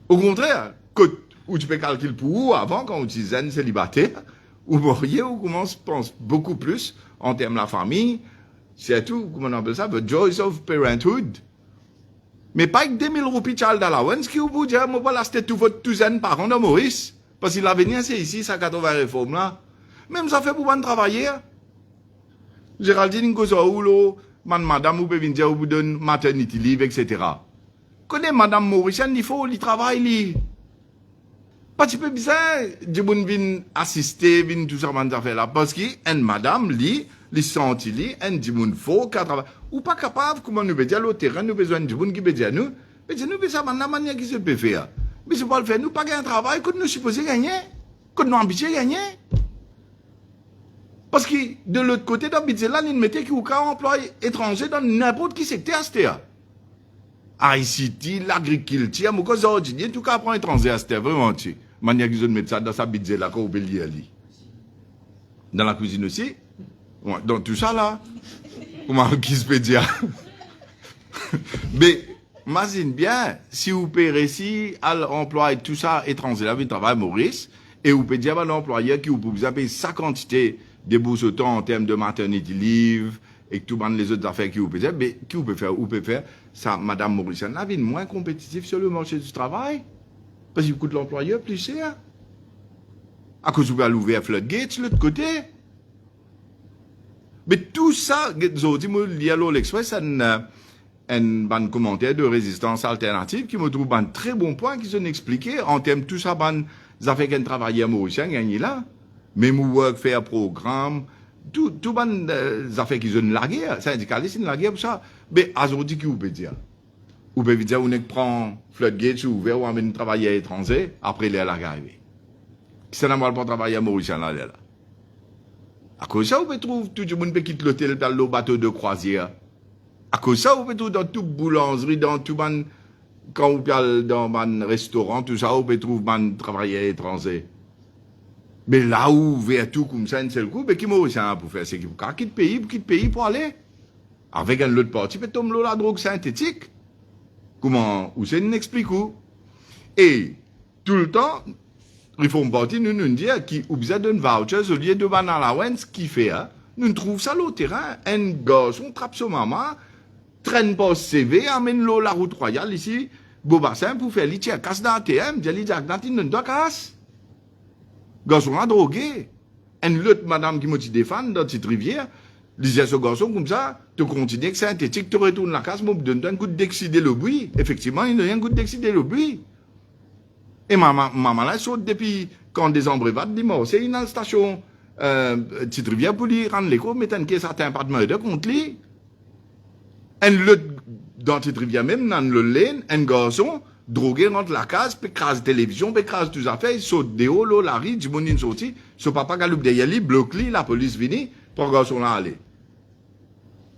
Au contraire, où tu peux calculer pour où, avant, quand on utilise un célibataire, ou marié, ou commence, pense beaucoup plus, en termes de la famille, c'est tout, comment on appelle ça, the joys of parenthood. Mais pas avec 2000 roupies child allowance qui vous dit, moi, voilà, c'était tout votre douzaine par an de Maurice. Parce que l'avenir, c'est ici, ça 80 réformes là. Même ça fait pour pas travailler. Géraldine, madame, vous pouvez venir dire, vous donne maternity leave, etc. Connais madame Mauricienne, il faut, il travaille, Pas petit peu bizarre, du monde vient assister, vient tout ça, man, affaire là. Parce que, une madame, li senti li, du monde faux, qui travaille. Ou pas capable, comment nous peut dire, le terrain, nous besoin du monde qui peut dire nous. Mais nous, ça, la manière qui se peut faire. Mais c'est pas le faire, nous pas gagner un travail, que nous supposons gagner, que nous ambitieux gagner. Parce que, de l'autre côté, dans le budget là, nous mettons qu'il y a un emploi étranger dans n'importe qui secteur, c'était. ICT, l'agriculture, mon cause ordinaire, tout cas, prend étranger à cette vraiment, tu. Manière qu'ils ont mis ça dans sa budget là, qu'on peut lire. Dans la cuisine aussi. Ouais, dans tout ça là. Comment qui se peut dire? Mais, imagine bien, si vous payez ici, à l'emploi et tout ça, étranger là, vous travaillez Maurice, et vous pouvez dire à l'employeur qui vous a payé sa quantité de bourses autant en termes de maternity leave, et que tout le monde les autres affaires qui vous peut faire, mais qui vous peut faire? Vous pouvez faire ça, Madame Mauricienne, la vie moins compétitive sur le marché du travail. Parce qu'il coûte l'employeur plus cher. À cause vous allez ouvrir floodgates de l'autre côté. Mais tout ça, je dis, à l'Express, un commentaire de résistance alternative qui me trouve un très bon point qui sont expliqués en termes de tout ça, les affaires qu'un travailleur mauricien gagne là. Même work, faire programme, tout les affaires qui sont la guerre, syndicalistes, c'est la guerre pour ça. Mais aujourd'hui, qui vous peut dire? Vous pouvez dire, on prend floodgates ouvert ou amène travailler étranger, après il est arrivé. Ça n'a pas travailler à Mauricien là. À cause de ça, vous pouvez trouver, tout le monde peut quitter l'hôtel dans le bateau de croisière. À cause de ça, vous pouvez trouver dans toute boulangerie, dans tout ban, quand vous allez dans un restaurant, tout ça, vous pouvez trouver un travailleur étranger. Mais là où, vers tout comme ça, un seul coup, mais qui Mauricien pour faire, c'est qu'il faut quitter le pays pour aller. Avec un autre parti, peut tomber la drogue synthétique. Comment, ou c'est une explique où. Et, tout le temps, il faut parti nous dire qui ou besoin d'un voucher au lieu de ban allowance qui fait nous trouve ça le terrain un garçon trappe son maman traîne pas CV amène l'eau la route royale ici Beaubassin pour faire l'itier casse d'ATM dit li diagnostic non doit casse garçon a drogué une l'autre madame qui me dit défendre dans cette rivière disait ce garçon comme ça tu continues que synthétique tu retournes la casse me donne un coup d'excider le bruit effectivement il y a un coup d'excider le bruit. Et maman là saute depuis quand des embrevates dit moi c'est une station petite rivière pour lui rendre l'écho mettre un caisse atteint pas de murder contre lui un l'autre dans cette rivière même dans le lane un garçon drogué rentre la case puis crase télévision puis crase tout ça fait saute des hauts la rue du monde sorti ce papa galoupe derrière lui bloque lui la police vient pour garçon là aller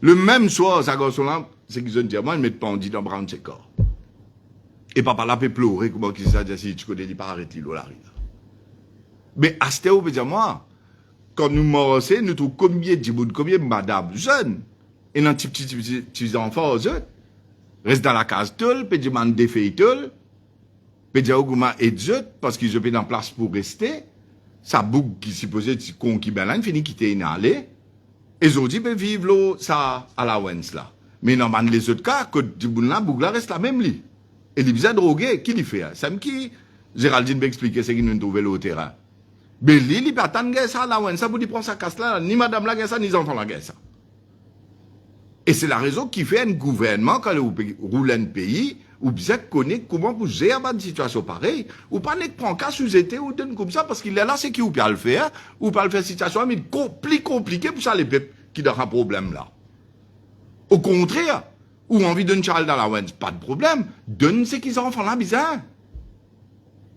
le même soir ça garçon là c'est qu'ils ont dit moi ils mettent pendant dans brown ses corps. Et papa là peut pleurer, comment qu'il s'est si tu connais, il pas arrêter l'eau là. Mais à ce moment, moi, quand nous morons, nous trouvons combien de madame jeunes, et dans petits enfants, eux, restent dans la case tout, puis demandent des filles tout, puis dire et eux, parce qu'ils ont en place pour rester, ça boucle qui supposait qu'on qui ben là, finit quitter une allée, et ils ont dit, ben vive l'eau, ça, à la Wens là. Mais dans les autres cas, que du bout là, boucle là reste la même lit. Et les bizarres drogués, qui l'y fait? C'est qui, Géraldine m'a expliqué ce qu'il nous trouvait le terrain. Mais lui, il peut attendre ça, là, ça, pour lui prendre sa casse là, ni madame la ça, ni les enfants la ça. Et c'est la raison qui fait un gouvernement, quand vous roulez un pays, ou bien connaître comment vous gérez une situation pareille, ou pas ne prendre cas sous été ou donne comme ça, parce qu'il est là, c'est qui ou peut le faire, ou pas le faire situation, mais plus compliqué pour ça, les peuples qui ont un problème là. Au contraire, ou envie d'un child allowance, pas de problème. Donne ce qu'ils ont enfants là, bizarre.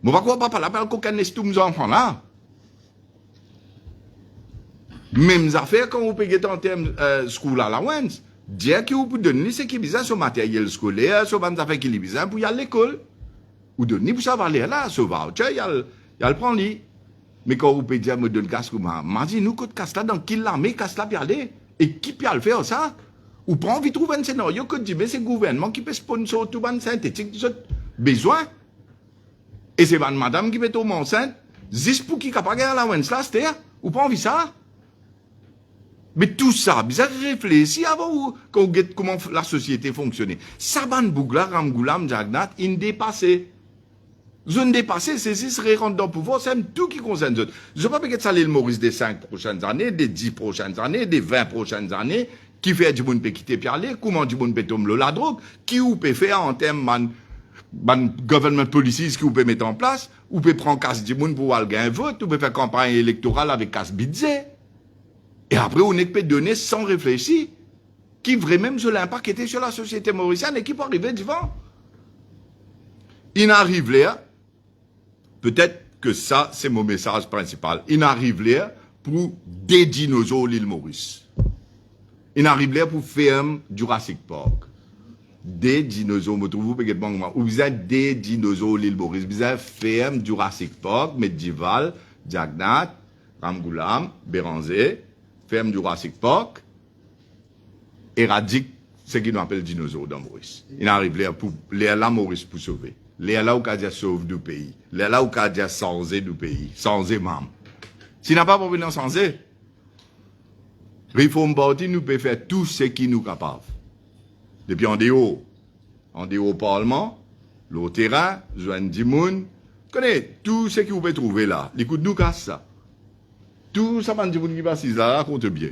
Moi, pas quoi, papa, là, pas qu'aucun estou, mes enfants là. Mêmes affaires quand vous payez en termes school allowance. Dire que vous pouvez donner ce qui est bizarre, ce matériel scolaire, ce bandes affaires qui est bizarre pour y aller à l'école. Ou donner pour ça va aller là, ce voucher, il le prend lui. Mais quand vous payez dire, me donne casse comme ça, m'a dit, nous, quand casse là, dans qui l'armée casse là, puis aller. Et qui peut le faire ça? Ou pas envie de trouver un scénario que dit, mais c'est le gouvernement qui peut sponsor tout le synthétique de besoin. Et c'est madame qui peut tomber enceinte, juste pour qui capable de la Wens là, c'est ou pas envie ça. Mais tout ça, bizarre réfléchir avant quand vous voyez comment la société fonctionne. Saban Bougla, Ramgoulam, Jagnat, il dépassé. Zone dépassée, c'est si serait rentré dans le pouvoir, c'est tout qui concerne eux. Je ne veux pas peut-être ça le Maurice des 5 prochaines années, des 10 prochaines années, des 20 prochaines années, qui fait du monde peut quitter puis aller, comment du monde peut tomber la drogue, qui ou peut faire en termes government policies qui vous pouvez mettre en place, ou pouvez prendre casse du monde pour aller gagner un vote, ou pouvez faire campagne électorale avec casse budget. Et après, on peut donner sans réfléchir, qui vraiment même sur l'impact qui était sur la société mauricienne et qui peut arriver devant. Il arrive là, peut-être que ça, c'est mon message principal. Il arrive là pour des dinosaures l'île Maurice. Il arrive là pour faire Jurassic Park. Des dinosaures, vous vous avez des dinosaures l'île Maurice. Vous avez fait Jurassic Park, Medieval, Jagnat, Ramgoulam, Béranger, ferme Jurassic Park, éradique ce qu'ils appellent dinosaures dans Maurice. Il arrive là pour là Maurice pour sauver. Là où Kadia sauve du pays. Là où Kadia sansé du pays. Sansé même. S'il n'a pas provenance sansé, Réforme Parti nous peut faire tout ce qui nous capable. Depuis en dehors au Parlement, le terrain, Joanne Dimoun, connaît tout ce que vous pouvez trouver là. L'écoute nous casse ça. Tout ça, man, qui passe là, compte bien.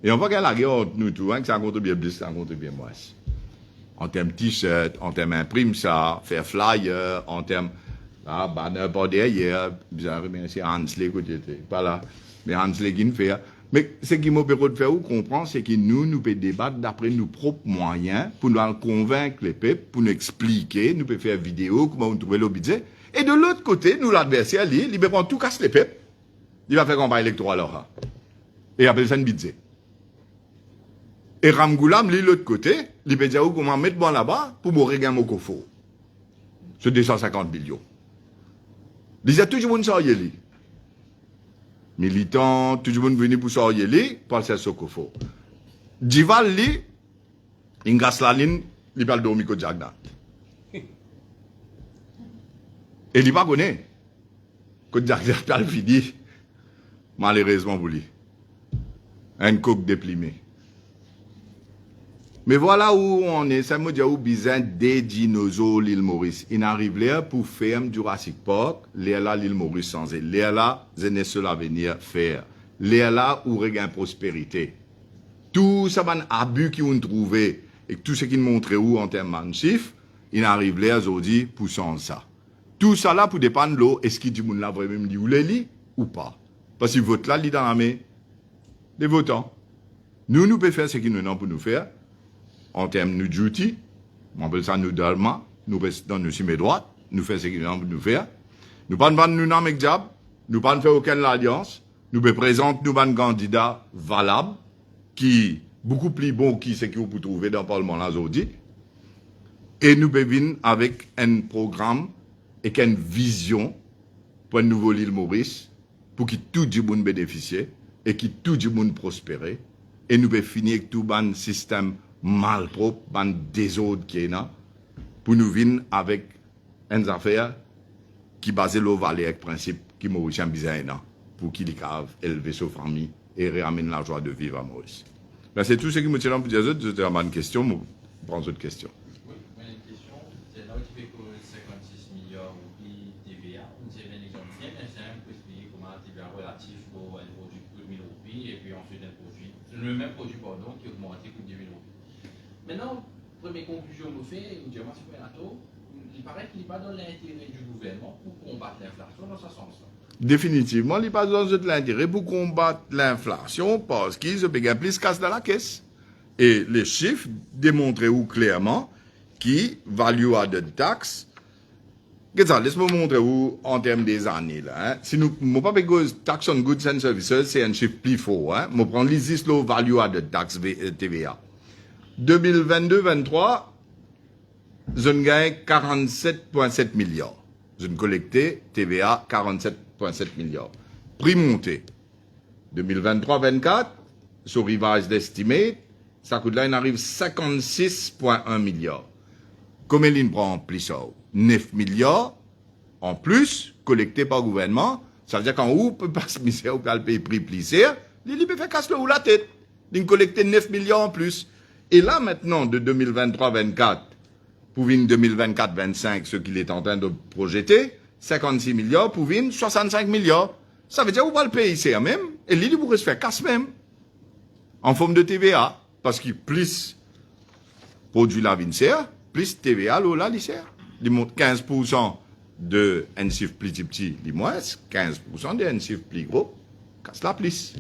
Et on voit qu'il y a la guerre entre nous tous, que ça compte bien plus, ça compte bien moins. En termes t-shirt, en termes imprime ça, faire flyer, en termes, banner par derrière, bizarre, c'est Hansley, côté, pas là, mais Hansley qui nous fait. Mais ce qui m'a permis de faire, ou comprendre, c'est que nous pouvons débattre d'après nos propres moyens, pour nous convaincre les peuples, pour nous expliquer, nous pouvons faire vidéo, comment on trouve le budget. Et de l'autre côté, nous, l'adversaire, il peut prendre tout casse les peuples. Il va faire campagne électorale alors. Et appelle ça une budget. Et Ramgoulam, lui, l'autre côté, il peut dire comment mettre bon là-bas pour mourir un mokofo. C'est 250 millions. Il y a toujours une sortie, lui. Militant, tout le monde venu pour sortir, lui, pour faire ce qu'il faut. Dival, lui, il gasse la ligne, il va le dormir au Jagnat. Et il va connaître. Quand Jagnat a fini, malheureusement pour lui. Un coq déplimé. Mais voilà où on est. Ça me dit où besoin des dinosaures l'île Maurice. Il arrive là pour faire Jurassic Park. Là, l'île Maurice sans elle. Là, c'est seul à venir faire. Là, où regagne prospérité. Tout ça, ben, abus qu'ils ont trouvé et tout ce qu'ils montrent où en termes de chiffres, il arrive là aujourd'hui pour changer ça. Tout ça là pour dépendre de l'eau. Est-ce qu'il dit moun là vraiment dit ou les lit ou pas? Parce que vote là, il dans la main des votants. Nous pouvons faire ce qu'ils nous ont pour nous faire. En termes de duty, on appelle ça nous dalma, nous restons nous sur mes droites, nous faisons ce qu'ils ont pour nous faire. Nous ne pas nous nommer diable, nous ne pas faire aucune alliance, nous présentons nous un candidat valable, qui beaucoup plus bon que ce que vous pouvez trouver dans le Parlement là aujourd'hui. Et nous venir avec un programme et une vision pour une nouvelle île Maurice, pour que tout le monde bénéficie et que tout le monde prospère. Et nous pouvons finir avec tout un système malpropre, un désordre qui est là, pour nous venir avec une affaire qui base le valeur avec principe qui Mauricien besoin pour qu'il ait élever sa famille et ramène la joie de vivre à Maurice. Ben, c'est tout ce qui me tient pour dire autres. C'était une question, mais je prends d'autres questions. Oui, mais une question, c'est là où tu fais que 56 milliards de TVA, on dirait un exemple bien simple pour expliquer comment la TVA relatif pour un produit de 1000 roupies et puis ensuite un produit, le même produit, pardon, qui augmente de 10 000 roupies. Maintenant, première conclusion nous fait, nous disons, il paraît qu'il n'est pas dans l'intérêt du gouvernement pour combattre l'inflation dans ce sens-là. Définitivement, il n'est pas dans l'intérêt pour combattre l'inflation parce qu'il se paye plus casse dans la caisse. Et les chiffres démontrent clairement qui value added tax. Laisse-moi montrer où en termes des années. Là, hein. Si nous ne pas payer tax on goods and services, c'est un chiffre plus fort. Hein. Je prends l'ISIS, le value added tax TVA. 2022-23, je gagne 47,7 milliards. Je collecté TVA 47,7 milliards. Prix monté. 2023-24, sur rivage d'estimé, ça coûte là, il arrive 56,1 milliards. Combien il prend en plus ça? 9 milliards en plus, collecté par le gouvernement. Ça veut dire qu'en haut, on peut pas se misère ou pas le payer prix plissé. Il peut faire casse le ou la tête. Il collecte 9 milliards en plus. Et là, maintenant, de 2023-24, pour venir 2024-25, ce qu'il est en train de projeter, 56 milliards, pour venir 65 milliards. Ça veut dire qu'on va le payer ici même, et l'île pourrait se faire casse même. En forme de TVA, parce qu'il plus produit la vincère, plus TVA, là, l'ICR. il monte 15% de NCF plus petit, il moins, 15% de NCF plus gros, casse la plus.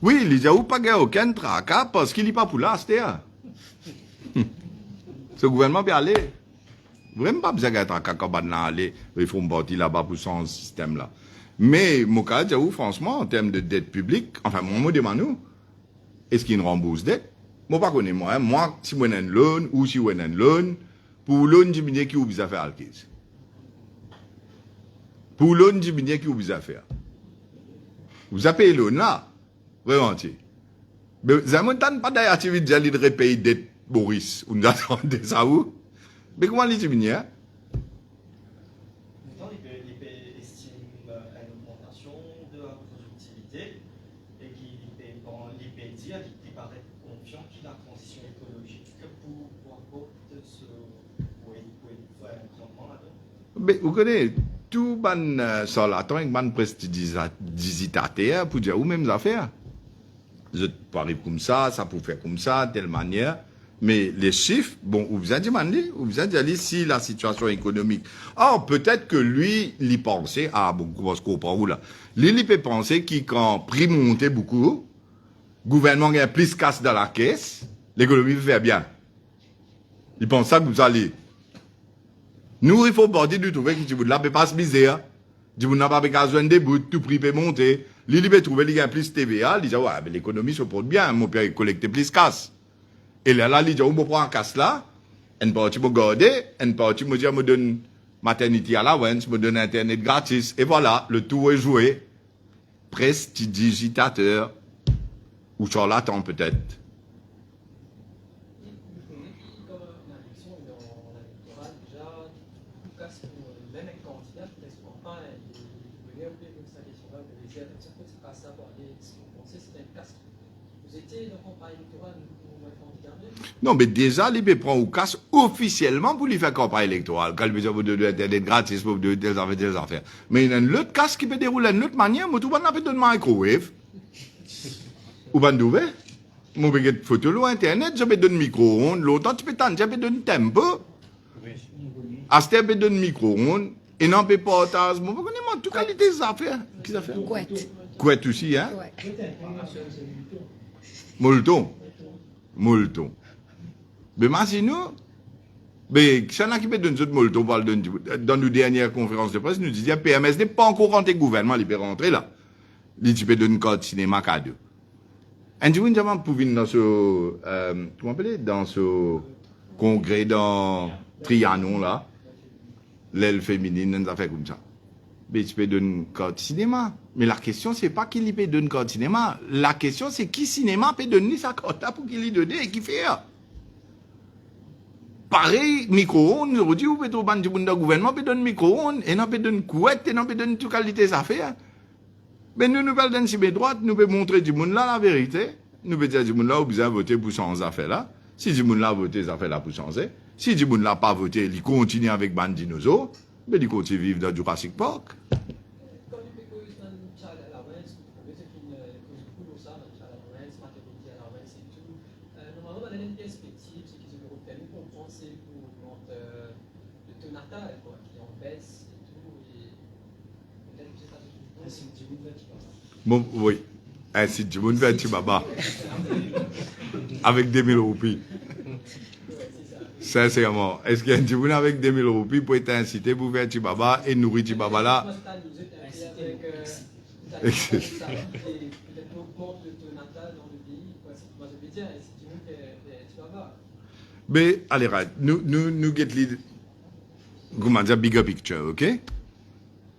Oui, il dit ou pas aucun tracas parce qu'il n'est pas pour là, c'était. Ce gouvernement peut aller. Vraiment pas besoin d'un tracas quand on a aller, il faut partir là-bas pour son système là. Mais, mon cas, franchement, en termes de dette publique, enfin, mon demande nous, est-ce qu'il y a une rembourse dette? Moi, pas connais moi, moi, si moi, j'ai un loan, ou si moi, j'ai un loan, pour loan diminuer, qui vous a fait à caisse? Pour loan diminuer, qui vous a fait? Vous avez payé loan là? Vraiment, tu. Mais, ça ne pas d'ailleurs, tu veux dire, il repaye dette, Boris, ou nous attendons ça où? Mais comment les diminuer? Mais vous connaissez, tout ban charlatan et ban prestidigitateur pour dire ou même affaires. Je parle comme ça peut faire comme ça, telle manière. Mais les chiffres, bon, vous avez dit si la situation économique. Or, peut-être que lui, il pensait, bon, comment se comprend où là? Lui, il peut penser qu'il, quand prix montait beaucoup, gouvernement gagne plus casse dans la caisse, l'économie fait bien. Il pense ça que vous allez. Nous, il faut partir du trouver que tu ne peux pas se misère. Tu n'as pas besoin de bout, tout prix peut monter. Il peut trouver qu'il y a plus TVA, il dit, ouais, mais l'économie se porte bien, mon père collecte plus casse. Et là, il dit, on me prend un casse là, une partie me garder, une partie me dire, me donne maternité à l'avance, me donne internet gratis. Et voilà, le tout est joué. Prestidigitateur. Ou charlatan peut-être. Non, mais déjà, il prend au casse officiellement pour lui faire campagne électorale. Quand il veut dire, vous devez être gratis, vous devez des affaires. Mais il y a une autre casse qui peut dérouler d'une autre manière, mais tout le monde n'a pas de microwave. Ou pas de mon peux photo sur Internet, je peux donner micro-ondes, l'autre, tu peux t'en, je peux donner tempo. À ce temps, je peux donner micro-ondes, et non, je peux partager, je connais toute qualité des affaires. Qu'est-ce que ça fait? Couette. Couette aussi, hein? Ouais. Molto. Mais maintenant, mais si on a qui peut donner notre molto, dans nos dernières conférences de presse, nous disons, PMS n'est pas encore rentré gouvernement, il peut rentrer là. Il peut donner une carte cinéma cadeau. Un jour, nous pour venir dans ce, comment on appelle, dans ce congrès dans Trianon là, l'aile féminine, nous a fait comme ça. Mais tu peux donner une carte cinéma. Mais la question, c'est pas qu'il peut donner une carte cinéma. La question, c'est qui cinéma peut donner sa carte là pour qu'il lui donne et qui fait. Pareil, micro-ondes, aujourd'hui, vous pouvez trouver un gouvernement peut donner micro-ondes, et non peut donner couette, et non peut donner toute qualité des affaires. Mais nous parlons d'un cible droite, nous pouvons montrer du monde là la vérité. Nous pouvons dire du monde là, vous avez voté pour changer affaires là. Si du monde là a voté, ces affaires là pour changer. Si du monde là pas voté, il continue avec ban dinosaures, mais il continue à vivre dans Jurassic Park. Bon, oui. Ainsi, tu veux faire un petit baba. Avec 2000 roupies. Sincèrement. Est-ce qu'il y a un petit baba avec 2000 roupies pour être incité pour faire un petit baba et nourrir un petit baba là? Mais, allez, nous get l'idée. Comment dire, bigger picture, ok?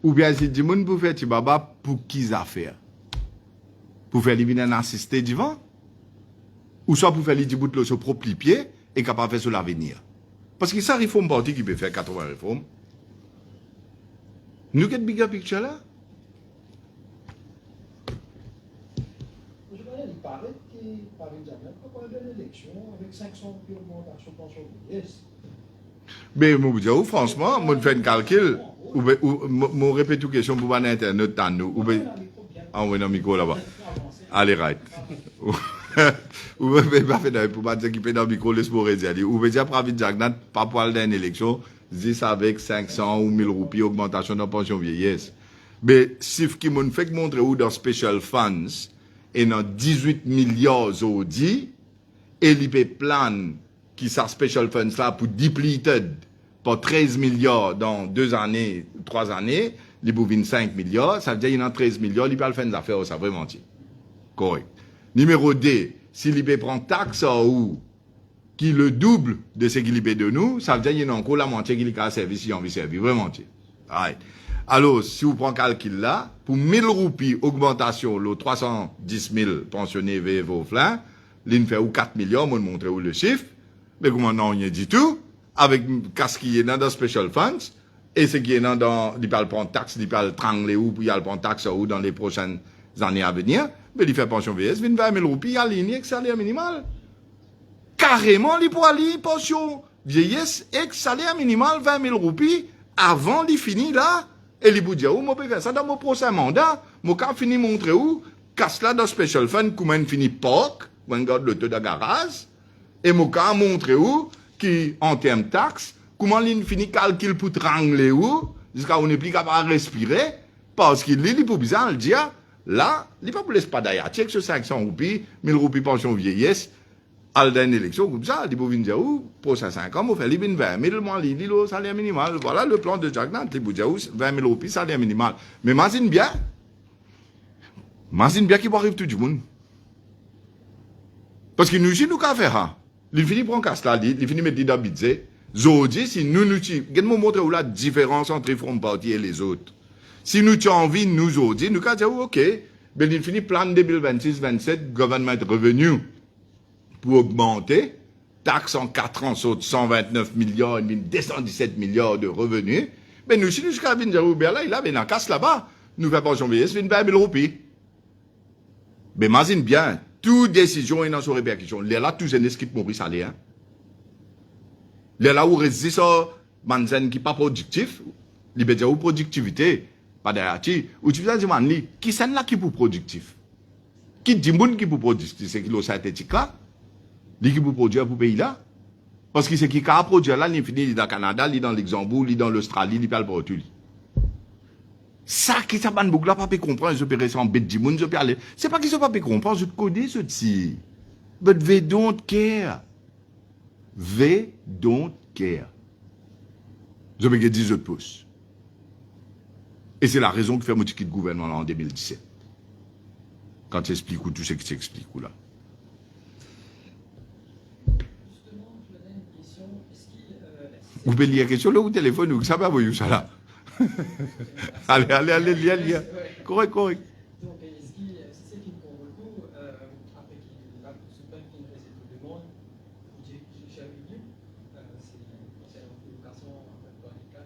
Ou bien si du monde pour faire petit baba pour qui affaire? Pour faire l'évident assister devant? Ou soit pour faire les bout de son propre pied et capable de faire sur l'avenir? Parce que ça réforme parti qui peut faire 80 réformes. Nous get bigger picture là? Je connais, il paraît qu'il par exemple, pour une élection avec 500 d'augmentation pension vieillesse. Mais moi, je dis, franchement, moi, je fais un calcul, ou répète une question pour voir Internet, nous, ou ah, oui, dans le micro là-bas. Allez, right. Ou même pas fait pour pas dire qu'il peut dans le micro, laisse-moi dire. Ou veut dire, Pravin Jagnat, pas pour aller dans une élection, 10 avec 500 ou 1000 roupies, augmentation de la pension vieillesse. Mais, si qui m'ont fait montrer où dans Special Funds, et dans 18 milliards aujourd'hui, et l'IP plan, qui sa Special Funds là, pour depleted, pour 13 milliards dans 2 années, 3 années, il bouvine 5 milliards, ça veut dire qu'il y a 13 milliards, il peut faire des affaires, ça vraiment dire. Correct. Numéro 2, si l'IP prend taxe ou qui le double de ce qu'il paie de nous, ça veut dire qu'il y a encore la moitié qui a servi si on veut servir. Vraiment dire. Right. Alors, si vous prenez calcul là, pour 1000 roupies augmentation, le 310 000 pensionnés vers vos flancs, l'in fait ou 4 millions, on montre où le chiffre, mais comment non, rien du tout, avec ce qui est dans le Special Funds, et ce qui est dans, il peut prendre taxe, il peut trangler ou, puis il prendre taxe ou dans les prochaines années à venir, mais il fait pension VS, 20 000 roupies, aligné avec salaire minimal. Carrément, il peut aller pension vieillesse avec salaire minimal 20 000 roupies avant il finit là. Et il peut dire, moi, je peux faire ça dans mon prochain mandat. Moi, quand fini montrer où, casse là dans Special Fund, comment il finit POC, on regarde le taux de garage. Et moi, quand montrer où, qui, en termes de taxes, comment il finit calcul pour trangler où, jusqu'à on n'est plus capable de respirer, parce qu'il est pour bizarre le dire, là, il n'est pas pour laisser pas d'ailleurs, check sur 500 roupies, 1000 roupies pension vieillesse, à une élection comme ça, il peut venir dire, pour 5 ans, on fait 20 000, moi, il au salaire minimal. Voilà le plan de Jagnat, il peut dire, 20 000 roupies, salaire minimal. Mais imagine bien qu'il va arriver tout le monde. Parce que nous, si nous, qu'à faire, hein, il finit prendre casse là, il finit mettre dans le budget. Aujourd'hui, si nous, nous montre où la différence entre les Front Party et les autres. Si nous avons envie, nous, aujourd'hui, nous, qu'à dire, ok, mais il finit plan 2026-27, government revenue, pour augmenter, taxe en 4 ans saute 129 milliards, 217 milliards de revenus, mais nous, si nous, jusqu'à venir là, il a une casse là-bas, nous faisons pension vieillesse, 20 000 roupies. Mais imagine bien, toute décision est dans son répercussion. Là, tout c'est qui pour salaire. Là où résiste ça, manzen qui pas productif, il veut dire ou productivité, pas derrière, ou tu veux dire, qui c'est là qui pour productif? Qui dit moun qui pour productif? C'est qui l'eau synthétique là? Qui pour produire pour pays là? Parce que c'est qui a produit là, il finit dans le Canada, il dans le Luxembourg, il dans l'Australie, il parle partout. Ça qui ça ban boucle là pas peut comprendre, je peux rester en bête du monde, je peux aller. C'est pas qu'ils sont pas peut comprendre, je connais ce petit. But they don't care. They don't care. Je peux dire 10 autres pouces. Et c'est la raison que fait mon ticket de gouvernement là en 2017. Quand tu expliques tout ce qui t'explique là. Vous pouvez lire quelque chose là ou téléphone ou ça va vous ça là. allez, lire. Correct. Donc, c'est ce qui me convainc beaucoup, après qu'il a ce temps qui nous reste tout le monde, j'ai vu, c'est une provocation dans les cas.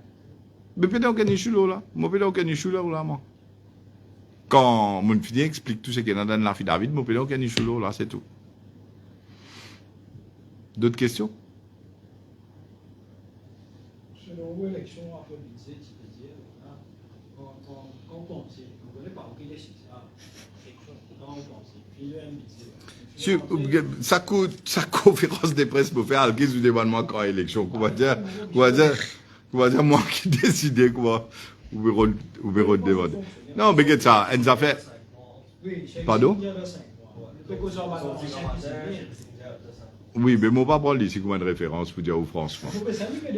Mais peut-être qu'on est chou là. Moi, peut-être qu'on est chou là, moi. Quand mon fille explique tout ce qu'il y a dans la fille David, moi, peut-être qu'on est chou là, c'est tout. D'autres questions? Selon vous, élection après budget, tu peux dire, quand on sait, vous ne voulez pas oublier ça, quand on pense, puis le budget. Sa conférence de presse pour faire alquer sous développement quand élection. Comment dire, moi qui décide, comment, vous verrez demander. Non, mais qu'est-ce ça, elle nous a fait. Pardon? Oui, mais moi pas prendre ici comme une référence pour dire où franchement.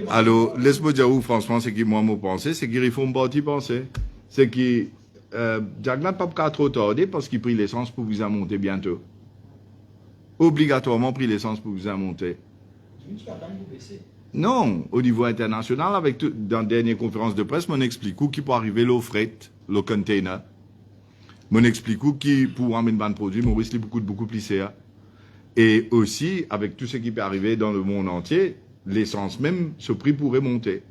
Alors, laisse-moi dire où franchement, c'est qui moi me penser, c'est qu'il faut me partir penser. C'est que Jagnat pas trop tarder parce qu'il prit l'essence pour vous monter bientôt. Obligatoirement pris l'essence pour vous monter. Non, au niveau international, avec dans la dernière conférence de presse, on explique où qui peut arriver l'eau fret, le container. On explique où qui pour amener un produit, on risque beaucoup plus cher. Et aussi, avec tout ce qui peut arriver dans le monde entier, l'essence même, ce prix pourrait monter.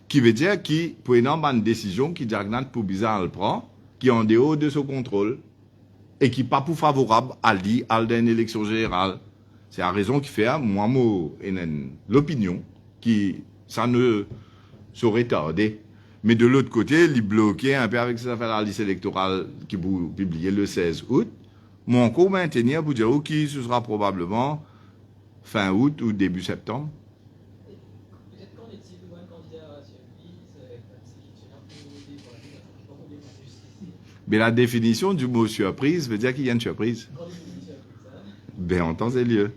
Qui veut dire qu'il peut y avoir une décision qui Jagnat pour bizarre le prend, qui est en dehors de son contrôle, et qui n'est pas pour favorable à lui, à une élection générale. C'est la raison qui fait, moi, l'opinion, qui, ça ne saurait tarder. Mais de l'autre côté, il bloquait un peu avec cette affaire de la liste électorale qui vous publiait le 16 août, Mon encore maintenir pour dire qui ce sera probablement fin août ou début septembre. Peut-être qu'en est-il de un candidat surprise, si un peu voté pour la candidature, on est pas justifié. Mais la définition du mot surprise veut dire qu'il y a une surprise. Quand il dit surprise, hein. Ben, en temps et lieu.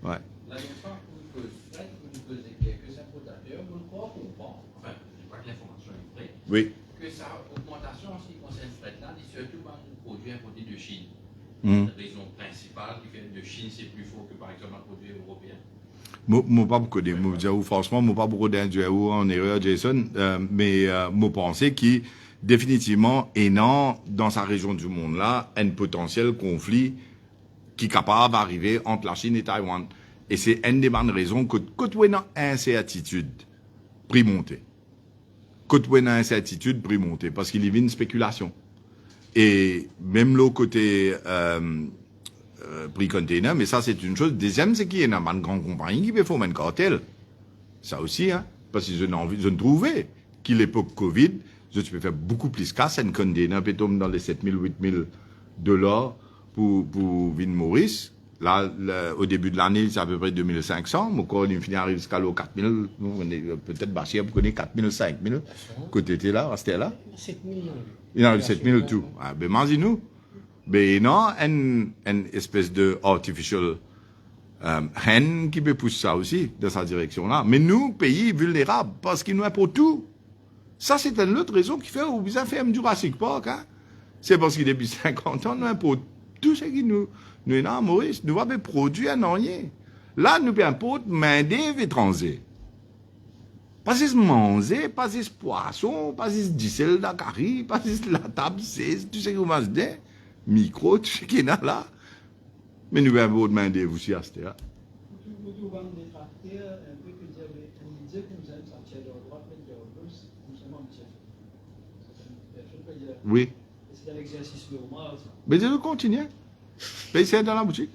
Ouais. La dernière fois, vous nous posez quelques importateurs, vous le croyez ou pas? Enfin, je ne sais pas que l'information est vraie. Oui. Que sa augmentation en ce qui concerne le fret là, est surtout par un produit importé de Chine. Mm. La raison principale qui fait de Chine c'est plus fort que par exemple un produit européen. Moi, pas beaucoup de moi, dire, franchement, moi, pas beaucoup d'indiens en erreur, Jason, mais moi, penser qui, définitivement, est non, dans sa région du monde là, un potentiel conflit qui est capable d'arriver entre la Chine et Taïwan. Et c'est une des bonnes raisons que, quand on a incertitude, prix monter. Quand on a incertitude, prix monter, parce qu'il y a une spéculation. Et même le côté prix container, mais ça c'est une chose. Deuxième, c'est qu'il y a une grande compagnie qui peut faire un cartel. Ça aussi, hein, parce que je ne trouvais qu'à l'époque Covid, je peux faire beaucoup plus casse un container, peut tomber dans les 7 000, 8 000 $ pour Vin Maurice. Là, au début de l'année, c'est à peu près 2500. Mon corps, il finit arrive jusqu'à 4000. Peut-être Bachir, vous connaissez 4000, 5000. Côté était là, c'était là. 7 millions. Il en a eu 7000 tout. Ah, ben, nous. Ben, non, une espèce de artificial haine qui peut pousser ça aussi, dans sa direction-là. Mais nous, pays vulnérables, parce qu'ils nous imposent tout. Ça, c'est une autre raison qui fait où vous avez fait un Jurassic Park, hein. C'est parce que depuis 50 ans, nous imposons tout ce qui nous est là, Maurice. Nous avons produit un rien. Là, nous imposons main-d'œuvre étrangère. Pas juste manger, pas juste poisson, pas juste dissel d'acari, pas juste la table, c'est tout ce que vous mangez, micro, tout ce qui est là. Mais nous avons votre main-d'œuvre aussi à ce là. Vous vendez des tracteurs, un peu que dire, on disait que vous avez sorti de droite, mais de gauche, nous sommes en chef. Je peux dire. Oui. C'est un exercice normal, ça. Mais je continue. Mais c'est dans la boutique.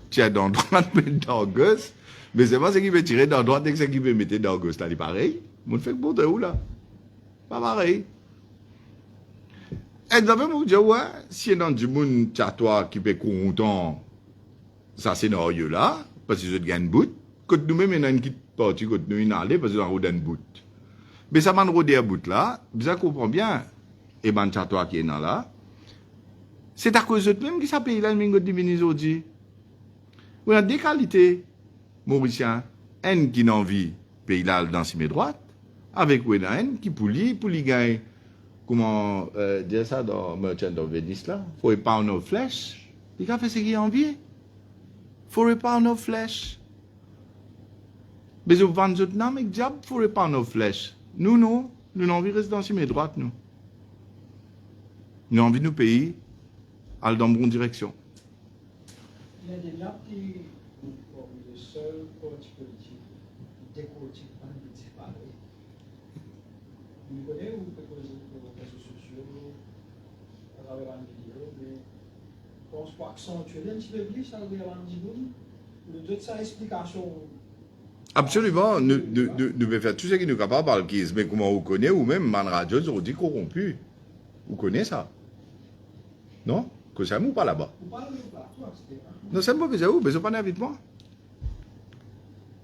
Tu es dans droite, mais dans gauche. Mais c'est pas ce qui veut tirer dans droite et ce qui veut mettre dans gauche. C'est pareil. Mon fait que bon, où là? Pas pareil. Et vous avez dit, ouais, si dans du monde toi qui peut content, ça scénario là, parce que je gagne bout, quand nous-mêmes, on a une petite partie, quand nous, on allait, parce que nous avons un bout. Mais ça m'a rodé un bout là, vous comprenez bien, et ben, toi qui est là, c'est à cause de même qui s'appelle là, le divin aujourd'hui. On a des qualités, Mauricien, un qui n'a envie, pays là, dans ses droites, avec un qui pour lui gagner, comment dire ça dans Merchant of Venice là, for a pound of flesh, il a fait ce qu'il a envie. For a pound of flesh. Mais vous vendez notre nom, mais diable, for a pound of flesh. Nous, non, nous n'avons envie de rester dans ses droites, nous. Nous avons envie de nous payer, aller dans la bonne direction. Il y a des laps qui, comme le seul parti politique, qui décortique pas de séparer. Vous connaissez ou peut causer pour les réseaux sociaux, à travers une vidéo, mais je pense pas accentuer un petit peu plus, ça veut dire un petit peu. Le deux de sa explication. Absolument, nous devons faire tout ce qui nous est capable par le kiss, mais comment vous connaissez, ou même Man Radio, on dit corrompu. Vous connaissez ça? Non? Que c'est moi ou pas là-bas? Vous parlez de plateau, etc. Non, c'est moi que c'est où, mais je pas d'invite moi.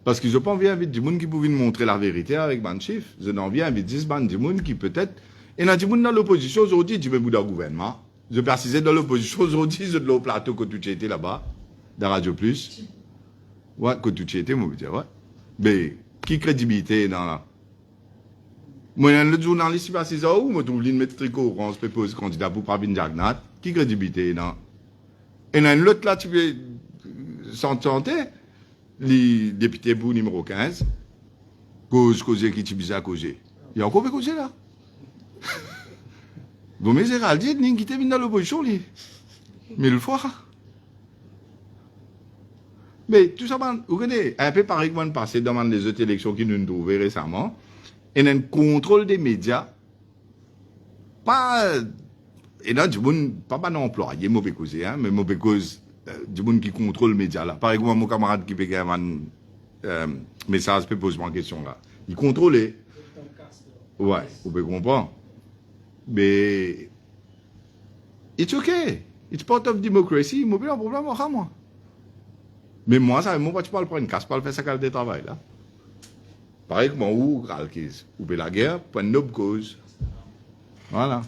Parce que je n'ai pas envie d'inviter du monde qui pouvait nous montrer la vérité avec mon chiffre. Je n'ai envie d'inviter 10 bandes du monde qui peut-être. Et dans du monde dans l'opposition aujourd'hui, je vais vous dans le gouvernement. Je précisais dans l'opposition aujourd'hui, je de l'au plateau que tu étais là-bas, dans Radio Plus. Ouais, que tu étais, moi, je dire, ouais. Mais, qui crédibilité dans là? Moi, il y a un journaliste qui passe ça où, moi, tu voulais mettre tricot, on se peut poser candidat pour Pravin Jagnat. Qui crédibilité, non? Et il y a un autre là, tu peux s'entendre, les députés pour numéro 15, cause qui tu bizarre causer. Il y a encore causer là. Bon, mais Géraldine, il qui était dans l'opposition, lui. 1000 fois. Mais tout ça, vous connaissez, un peu pareil que passé dans les autres élections qui nous ont trouvées récemment, il y a un contrôle des médias, pas, et là, du monde, pas un employé, mauvais cause, hein, mais mauvais cause, du monde qui contrôle les médias là. Par exemple, mon camarade qui fait un message, peut poser une question là. Il contrôlait. Ouais, vous pouvez comprendre. Mais, It's okay. It's part of democracy. Moi, pas un problème avec moi. Mais moi, ça, moi, tu parles pas une casse, pas le faire ça de travail, là. Pareil que moi, ou Ralkis, ou la guerre, pour une noble cause. Voilà.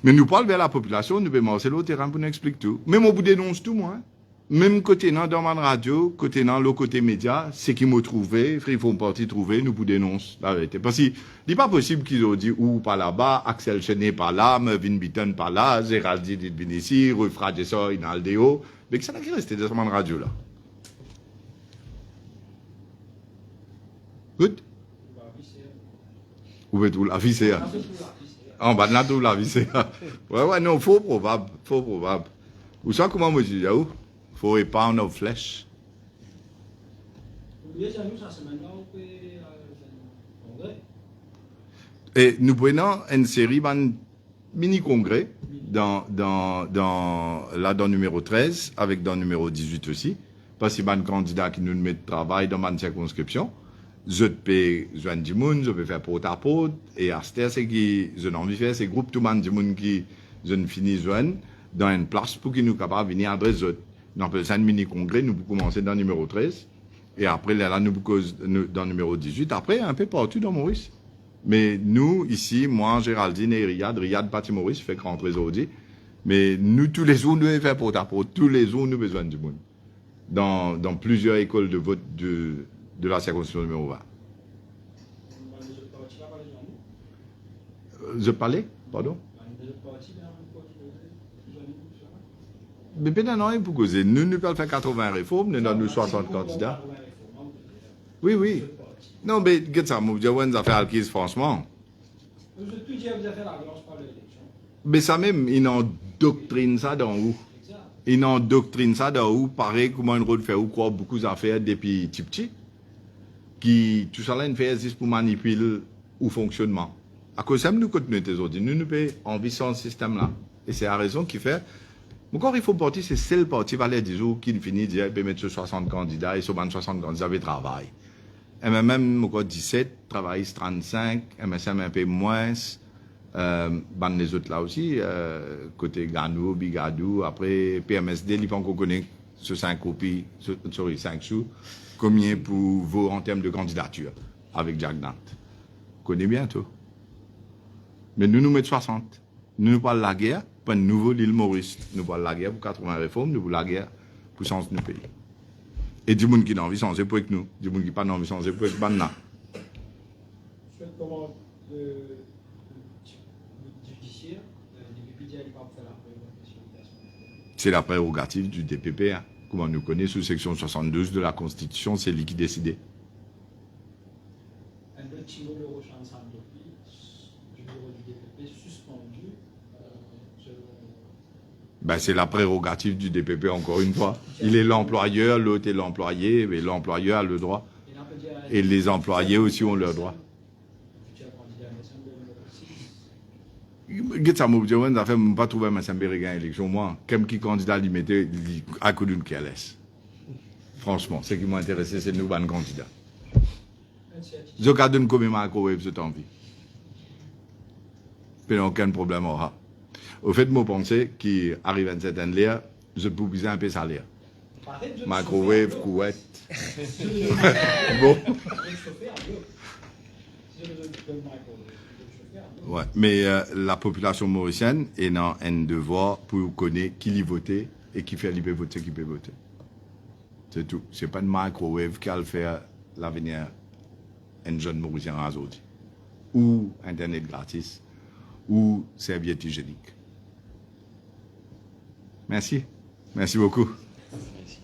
Mais nous parlons vers la population, nous pouvons marcher le terrain pour nous expliquer tout. Même au bout dénonce tout, moi. Même côté dans ma radio, côté dans le côté média, c'est qui m'ont trouvé, ils font partie trouver, nous pour dénoncer la vérité. Parce qu'il n'est pas possible qu'ils ont dit ou par là-bas, Axel Chenet par là, Mervyn Bitton par là, Géraldine vient ici, Rui Fradessa, Inaldeo. Mais que ça n'a qu'à rester dans ma radio là. Good? Où est-ce la vie, c'est? En bas de là, tout la vie, c'est. Ouais, non, faux probable. Ou ça, comment me dit, où? Faut épargner nos flèches. Et nous prenons une série de mini-congrès dans le numéro 13, avec dans le numéro 18 aussi, parce qu'il y a un candidat qui nous met de travail dans ma circonscription. Je peux joindre du monde, je peux faire porte à porte, et à ce c'est qui, je n'ai envie de faire, c'est groupe tout le monde du monde qui, je ne finis joindre, dans une place pour qu'ils nous capables de venir adresser autres. Nous appelons ça un mini-congrès, nous pouvons commencer dans le numéro 13, et après, là, nous pouvons dans le numéro 18, après, un peu partout dans Maurice. Mais nous, ici, moi, Géraldine et Riyad parti Maurice, fait rentrer aujourd'hui, mais nous, tous les jours, nous devons faire porte à porte, tous les jours, nous avons besoin du monde. Dans plusieurs écoles de vote de la circonscription numéro 20. Je parlais, pardon? Mais maintenant, non, pour causer. Nous pouvons faire 80 réformes, nous avons 60 candidats. Oui. Non, mais, qu'est-ce que ça, moi, je vais vous faire Alkis, franchement. Mais ça même, ils endoctrinent ça dans où? Ils endoctrinent ça dans où? Pareil, comment une route fait ou quoi, beaucoup d'affaires depuis petit. Qui, tout ça là, une fait juste pour manipuler ou fonctionnement. À cause de ça, nous continuons tes autres. Nous payons en vie sans système là. Et c'est la raison qui fait. Encore, il faut partir, c'est celle partie, va les 10 jours qui finit, dire, peut mettre 60 candidats, et sur 60 candidats, ils travaillent. MMM, encore 17, travaillent 35, MSM un peu moins, les autres là aussi, côté Ganou, Bigadou, après PMSD, il faut qu'on connaisse ce 5 copies, 5 sous, combien pour vous en termes de candidature, avec Jack Dante. Connais bien tout. Mais nous mettons 60. Nous parlons de la guerre, pas un nouveau l'île Maurice. Nous parlons de la guerre pour 80 réformes, nous parlons de la guerre pour changer nos pays. Et du monde qui n'a envie de changer pour que nous, du monde qui n'a pas envie de changer pour que nous. Comment le judiciaire, le DPP n'est pas faire la prérogative. C'est la prérogative du DPP. Hein. Comment nous connaît sous section 72 de la Constitution, c'est lui qui décide. Un petit mot de rechange depuis du bureau du DPP suspendu. Ben, c'est la prérogative du DPP, encore une fois. Il est l'employeur, l'autre est l'employé, mais l'employeur a le droit. Et les employés aussi ont le droit. Qu'est-ce que ça m'a dit? On a fait pas trouver ma Saint-Bérégain élection, moi. Comme qui candidat lui mettait à coup d'une KLS. Franchement, ce qui m'a intéressé, c'est nous, ban candidats. Je garde une commune à Kowev, cette envie. Puis aucun problème aura. Au fait, moi, pensais qu'il arrive à une certaine lieu, je peux vous un peu salaire. Microwave, couette. Bon. Ouais, mais la population mauricienne est dans un devoir pour connaître qui l'y voter et qui fait l'y voter, qui peut voter. C'est tout. C'est pas une microwave qui va le faire l'avenir un jeune mauricien à aujourd'hui. Ou Internet gratis, ou serviette hygiénique. Merci. Merci beaucoup. Merci.